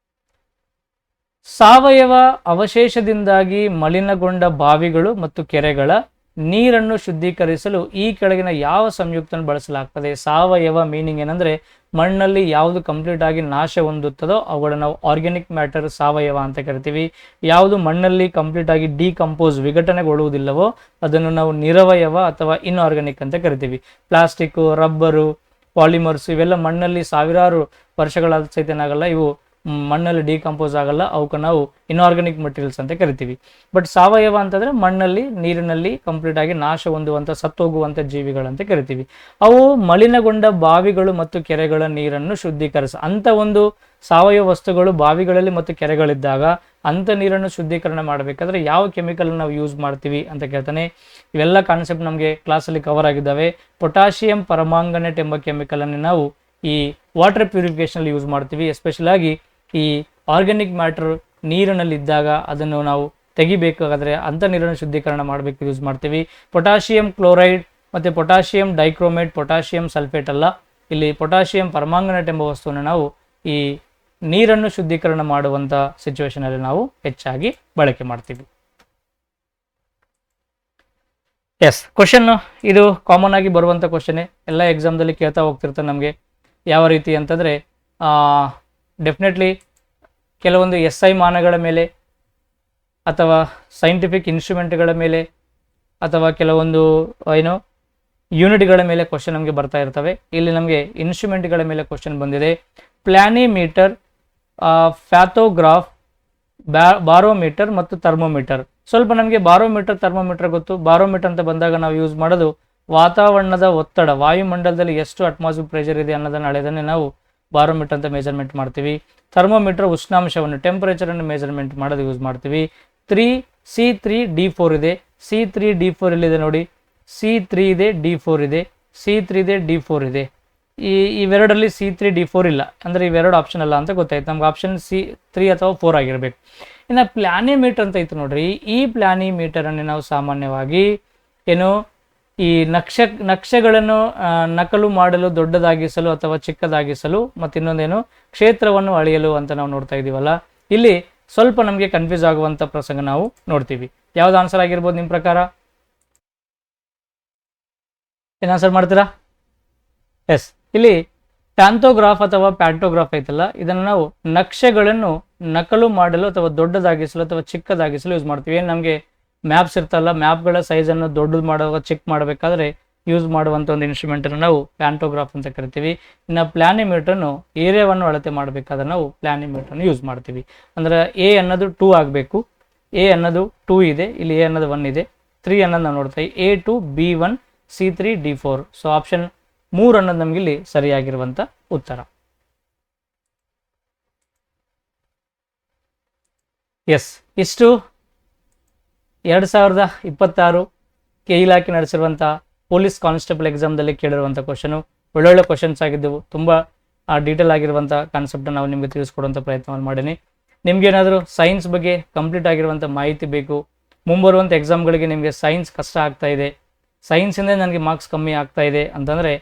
ಸಾವಯವ ಅವಶೇಷದಿಂದಾಗಿ ಮಲಿನಗೊಂಡ ಬಾವಿಗಳು ಮತ್ತು ಕೆರೆಗಳ ನೀರನ್ನು ಶುದ್ಧೀಕರಿಸಲು ಈ ಕೆಳಗಿನ ಯಾವ ಸಂಯುಕ್ತವನ್ನು ಬಳಸಲಾಗ್ತದೆ? ಸಾವಯವ ಮೀನಿಂಗ್ ಏನಂದ್ರೆ ಮಣ್ಣಲ್ಲಿ ಯಾವುದು ಕಂಪ್ಲೀಟ್ ಆಗಿ ನಾಶ ಹೊಂದುತ್ತದೋ ಅವುಗಳನ್ನ ನಾವು ಆರ್ಗ್ಯಾನಿಕ್ ಮ್ಯಾಟರ್, ಸಾವಯವ ಅಂತ ಕರಿತೀವಿ. ಯಾವುದು ಮಣ್ಣಲ್ಲಿ ಕಂಪ್ಲೀಟ್ ಆಗಿ ಡಿಕಂಪೋಸ್, ವಿಘಟನೆಗೊಳ್ಳುವುದಿಲ್ಲವೋ ಅದನ್ನು ನಾವು ನಿರವಯವ ಅಥವಾ ಇನ್ಆರ್ಗ್ಯಾನಿಕ್ ಅಂತ ಕರಿತೀವಿ. ಪ್ಲಾಸ್ಟಿಕ್, ರಬ್ಬರು, ಪಾಲಿಮರ್ಸ್ ಇವೆಲ್ಲ ಮಣ್ಣಲ್ಲಿ ಸಾವಿರಾರು ವರ್ಷಗಳಾದ ಸಹಿತ ಏನಾಗಲ್ಲ, ಇವು ಮಣ್ಣಲ್ಲಿ ಡಿಕಂಪೋಸ್ ಆಗಲ್ಲ, ಅವಕ್ಕೆ ನಾವು ಇನ್ಆರ್ಗ್ಯಾನಿಕ್ ಮಟೀರಿಯಲ್ಸ್ ಅಂತ ಕರಿತೀವಿ. ಬಟ್ ಸಾವಯವ ಅಂತಂದ್ರೆ ಮಣ್ಣಲ್ಲಿ, ನೀರಿನಲ್ಲಿ ಕಂಪ್ಲೀಟ್ ಆಗಿ ನಾಶ ಹೊಂದುವಂಥ, ಸತ್ತೋಗುವಂಥ ಜೀವಿಗಳಂತ ಕರಿತೀವಿ. ಅವು ಮಲಿನಗೊಂಡ ಬಾವಿಗಳು ಮತ್ತು ಕೆರೆಗಳ ನೀರನ್ನು ಅಂತ ಒಂದು ಸಾವಯವ ವಸ್ತುಗಳು ಬಾವಿಗಳಲ್ಲಿ ಮತ್ತು ಕೆರೆಗಳಿದ್ದಾಗ ಅಂಥ ನೀರನ್ನು ಶುದ್ಧೀಕರಣ ಮಾಡಬೇಕಾದ್ರೆ ಯಾವ ಕೆಮಿಕಲ್ ನಾವು ಯೂಸ್ ಮಾಡ್ತೀವಿ ಅಂತ ಕೇಳ್ತಾನೆ. ಇವೆಲ್ಲ ಕಾನ್ಸೆಪ್ಟ್ ನಮಗೆ ಕ್ಲಾಸಲ್ಲಿ ಕವರ್ ಆಗಿದ್ದಾವೆ. ಪೊಟ್ಯಾಷಿಯಂ ಪರಮಾಂಗನೇಟ್ ಎಂಬ ಕೆಮಿಕಲ್ ಅನ್ನು ನಾವು ಈ ವಾಟರ್ ಪ್ಯೂರಿಫಿಕೇಶನ್ ಯೂಸ್ ಮಾಡ್ತೀವಿ. ಎಸ್ಪೆಷಲ್ ಆಗಿ ಈ ಆರ್ಗ್ಯಾನಿಕ್ ಮ್ಯಾಟರ್ ನೀರಿನಲ್ಲಿದ್ದಾಗ ಅದನ್ನು ನಾವು ತೆಗಿಬೇಕಾದ್ರೆ ಅಂಥ ನೀರನ್ನು ಶುದ್ಧೀಕರಣ ಮಾಡಬೇಕು ಯೂಸ್ ಮಾಡ್ತೀವಿ. ಪೊಟ್ಯಾಷಿಯಂ ಕ್ಲೋರೈಡ್ ಮತ್ತು ಪೊಟ್ಯಾಷಿಯಂ ಡೈಕ್ರೋಮೇಟ್, ಪೊಟ್ಯಾಷಿಯಂ ಸಲ್ಫೇಟ್ ಅಲ್ಲ, ಇಲ್ಲಿ ಪೊಟ್ಯಾಷಿಯಂ ಪರ್ಮಾಂಗನೇಟ್ ಎಂಬ ವಸ್ತುವನ್ನು ನಾವು ಈ ನೀರನ್ನು ಶುದ್ಧೀಕರಣ ಮಾಡುವಂಥ ಸಿಚುವೇಶನಲ್ಲಿ ನಾವು ಹೆಚ್ಚಾಗಿ ಬಳಕೆ ಮಾಡ್ತೀವಿ. ಎಸ್, ಕ್ವಶನ್ ಇದು ಕಾಮನ್ ಆಗಿ ಬರುವಂಥ ಕ್ವಶನ್ನೇ, ಎಲ್ಲ ಎಕ್ಸಾಮ್ದಲ್ಲಿ ಕೇಳ್ತಾ ಹೋಗ್ತಿರ್ತಾರೆ ನಮಗೆ. ಯಾವ ರೀತಿ ಅಂತಂದರೆ ಡೆಫಿನೆಟ್ಲಿ ಕೆಲವೊಂದು SI ಮಾನಗಳ ಮೇಲೆ ಅಥವಾ ಸೈಂಟಿಫಿಕ್ ಇನ್ಸ್ಟ್ರೂಮೆಂಟ್ಗಳ ಮೇಲೆ ಅಥವಾ ಕೆಲವೊಂದು ಏನು ಯೂನಿಟ್ಗಳ ಮೇಲೆ ಕ್ವಶನ್ ನಮಗೆ ಬರ್ತಾ ಇರ್ತವೆ. ಇಲ್ಲಿ ನಮಗೆ ಇನ್ಸ್ಟ್ರೂಮೆಂಟ್ಗಳ ಮೇಲೆ ಕ್ವಶನ್ ಬಂದಿದೆ. ಪ್ಲಾನಿಮೀಟರ್, ಫ್ಯಾಥೋಗ್ರಾಫ್, ಬಾರೋಮೀಟರ್ ಮತ್ತು ಥರ್ಮೋಮೀಟರ್. ಸ್ವಲ್ಪ ನಮಗೆ ಬಾರೋಮೀಟರ್ ಥರ್ಮೋಮೀಟರ್ ಗೊತ್ತು. ಬಾರೋಮೀಟರ್ ಅಂತ ಬಂದಾಗ ನಾವು ಯೂಸ್ ಮಾಡೋದು ವಾತಾವರಣದ ಒತ್ತಡ, ವಾಯುಮಂಡಲದಲ್ಲಿ ಎಷ್ಟು ಅಟ್ಮಾಸ್ಫಿಯರ್ ಪ್ರೆಷರ್ ಇದೆ ಅನ್ನೋದನ್ನು ಅಳೆದನ್ನೇ ನಾವು ಬಾರೋಮೀಟರ್ ಅಂತ ಮೆಜರ್ಮೆಂಟ್ ಮಾಡ್ತೀವಿ. ಥರ್ಮೋಮೀಟರ್ ಉಷ್ಣಾಂಶವನ್ನು, ಟೆಂಪರೇಚರನ್ನು ಮೆಜರ್ಮೆಂಟ್ ಮಾಡೋದು ಯೂಸ್ ಮಾಡ್ತೀವಿ. C3D4 ಇದೆ. C3D4 ಇಲ್ಲಿದೆ ನೋಡಿ. C3 ಇದೆ, D4 ಇದೆ, C3 ಇದೆ, D4 ಇದೆ. ಇವೆರಡರಲ್ಲಿ C3D4 ಇಲ್ಲ, ಅಂದರೆ ಇವೆರಡು ಆಪ್ಷನ್ ಅಲ್ಲ ಅಂತ ಗೊತ್ತಾಯ್ತು ನಮ್ಗೆ. ಆಪ್ಷನ್ C3 ಅಥವಾ 4 ಆಗಿರಬೇಕು. ಇನ್ನು ಪ್ಲಾನಿಮೀಟರ್ ಅಂತ ಇತ್ತು ನೋಡ್ರಿ. ಈ ಪ್ಲಾನಿಮೀಟರನ್ನು ನಾವು ಸಾಮಾನ್ಯವಾಗಿ ಏನು ಈ ನಕ್ಷೆಗಳನ್ನು ನಕಲು ಮಾಡಲು, ದೊಡ್ಡದಾಗಿಸಲು ಅಥವಾ ಚಿಕ್ಕದಾಗಿಸಲು, ಮತ್ತು ಇನ್ನೊಂದೇನು ಕ್ಷೇತ್ರವನ್ನು ಅಳೆಯಲು ಅಂತ ನಾವು ನೋಡ್ತಾ ಇದ್ದೀವಲ್ಲ. ಇಲ್ಲಿ ಸ್ವಲ್ಪ ನಮಗೆ ಕನ್ಫ್ಯೂಸ್ ಆಗುವಂಥ ಪ್ರಸಂಗ ನಾವು ನೋಡ್ತೀವಿ. ಯಾವ್ದು ಆನ್ಸರ್ ಆಗಿರ್ಬೋದು ನಿಮ್ಮ ಪ್ರಕಾರ? ಏನು ಆನ್ಸರ್ ಮಾಡ್ತೀರಾ? ಎಸ್, ಇಲ್ಲಿ ಪ್ಯಾಂಥೋಗ್ರಾಫ್ ಅಥವಾ ಪ್ಯಾಂಟೋಗ್ರಾಫ್ ಐತಲ್ಲ, ಇದನ್ನು ನಾವು ನಕ್ಷೆಗಳನ್ನು ನಕಲು ಮಾಡಲು ಅಥವಾ ದೊಡ್ಡದಾಗಿಸಲು ಅಥವಾ ಚಿಕ್ಕದಾಗಿಸಲು ಯೂಸ್ ಮಾಡ್ತೀವಿ. ಏನು ನಮಗೆ ಮ್ಯಾಪ್ಸ್ ಇರ್ತಲ್ಲ, ಮ್ಯಾಪ್ಗಳ ಸೈಜನ್ನು ದೊಡ್ಡದು ಮಾಡುವಾಗ ಚೆಕ್ ಮಾಡಬೇಕಾದ್ರೆ ಯೂಸ್ ಮಾಡುವಂಥ ಒಂದು ಇನ್ಸ್ಟ್ರೂಮೆಂಟನ್ನು ನಾವು ಪ್ಯಾಂಟೋಗ್ರಾಫ್ ಅಂತ ಕರಿತೀವಿ. ಇನ್ನು ಪ್ಲಾನಿಮೀಟರ್ನು ಏರಿಯಾವನ್ನು ಅಳತೆ ಮಾಡಬೇಕಾದ್ರೆ ನಾವು ಪ್ಲಾನಿಮೀಟರ್ನ ಯೂಸ್ ಮಾಡ್ತೀವಿ. ಅಂದರೆ ಎ ಅನ್ನೋದು 2 ಆಗಬೇಕು. ಎ ಅನ್ನೋದು 2 ಇದೆ, ಇಲ್ಲಿ ಎ ಅನ್ನೋದು 1 ಇದೆ. 3 ಅನ್ನೋದು ನಾವು ನೋಡ್ತೀವಿ. A2, B1, C3, D4. So option 3 ಅನ್ನೋದು ನಮ್ಗೆ ಇಲ್ಲಿ ಸರಿಯಾಗಿರುವಂಥ ಉತ್ತರ. ಎಸ್, ಇಷ್ಟು 2026 ಇಲಾಖೆ ನಡೆಸಿರುವಂಥ ಪೊಲೀಸ್ ಕಾನ್ಸ್ಟೇಬಲ್ ಎಕ್ಸಾಮ್ದಲ್ಲಿ ಕೇಳಿರುವಂಥ ಕ್ವಶನು ಒಳ್ಳೊಳ್ಳೆ ಕ್ವಶನ್ಸ್ ಆಗಿದ್ದವು. ತುಂಬ ಡೀಟೇಲ್ ಆಗಿರುವಂಥ ಕಾನ್ಸೆಪ್ಟನ್ನು ನಾವು ನಿಮಗೆ ತಿಳಿಸ್ಕೊಡುವಂಥ ಪ್ರಯತ್ನವನ್ನು ಮಾಡೀನಿ. ನಿಮ್ಗೇನಾದರೂ ಸೈನ್ಸ್ ಬಗ್ಗೆ ಕಂಪ್ಲೀಟ್ ಆಗಿರುವಂಥ ಮಾಹಿತಿ ಬೇಕು, ಮುಂಬರುವಂಥ ಎಕ್ಸಾಮ್ಗಳಿಗೆ ನಿಮಗೆ ಸೈನ್ಸ್ ಕಷ್ಟ ಆಗ್ತಾ ಇದೆ, ಸೈನ್ಸಿಂದ ನನಗೆ ಮಾರ್ಕ್ಸ್ ಕಮ್ಮಿ ಆಗ್ತಾ ಇದೆ ಅಂತಂದರೆ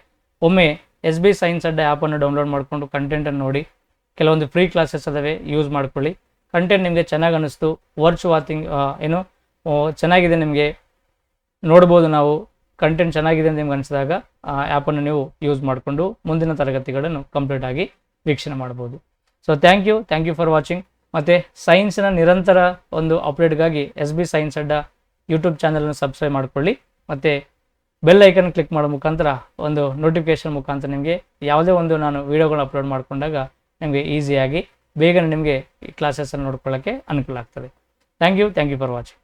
ಒಮ್ಮೆ SB ಸೈನ್ಸ್ ಅಡ್ಡ ಆ್ಯಪನ್ನು ಡೌನ್ಲೋಡ್ ಮಾಡಿಕೊಂಡು ಕಂಟೆಂಟನ್ನು ನೋಡಿ. ಕೆಲವೊಂದು ಫ್ರೀ ಕ್ಲಾಸಸ್ ಅದಾವೆ, ಯೂಸ್ ಮಾಡ್ಕೊಳ್ಳಿ. ಕಂಟೆಂಟ್ ನಿಮಗೆ ಚೆನ್ನಾಗಿ ಅನ್ನಿಸ್ತು, ವಾಚಿಂಗ್ ಏನು ಚೆನ್ನಾಗಿದೆ, ನಿಮಗೆ ನೋಡ್ಬೋದು, ನಾವು ಕಂಟೆಂಟ್ ಚೆನ್ನಾಗಿದೆ ಅಂತ ನಿಮ್ಗೆ ಅನಿಸಿದಾಗ ಆ ಆ್ಯಪನ್ನು ನೀವು ಯೂಸ್ ಮಾಡಿಕೊಂಡು ಮುಂದಿನ ತರಗತಿಗಳನ್ನು ಕಂಪ್ಲೀಟ್ ಆಗಿ ವೀಕ್ಷಣೆ ಮಾಡ್ಬೋದು. So thank you for watching. ಮತ್ತು ಸೈನ್ಸಿನ ನಿರಂತರ ಒಂದು ಅಪ್ಡೇಟ್ಗಾಗಿ SB ಸೈನ್ಸ್ ಅಡ್ಡ ಯೂಟ್ಯೂಬ್ ಚಾನಲನ್ನು ಸಬ್ಸ್ಕ್ರೈಬ್ ಮಾಡ್ಕೊಳ್ಳಿ. ಮತ್ತು ಬೆಲ್ ಐಕನ್ ಕ್ಲಿಕ್ ಮಾಡೋ ಮುಖಾಂತರ ಒಂದು ನೋಟಿಫಿಕೇಶನ್ ಮುಖಾಂತರ ನಿಮಗೆ ಯಾವುದೇ ಒಂದು ನಾನು ವೀಡಿಯೋಗಳನ್ನ ಅಪ್ಲೋಡ್ ಮಾಡಿಕೊಂಡಾಗ ನಿಮಗೆ ಈಸಿಯಾಗಿ ಬೇಗನೆ ನಿಮಗೆ ಈ ಕ್ಲಾಸಸ್ಸನ್ನು ನೋಡ್ಕೊಳ್ಳೋಕ್ಕೆ ಅನುಕೂಲ ಆಗ್ತದೆ. Thank you for watching.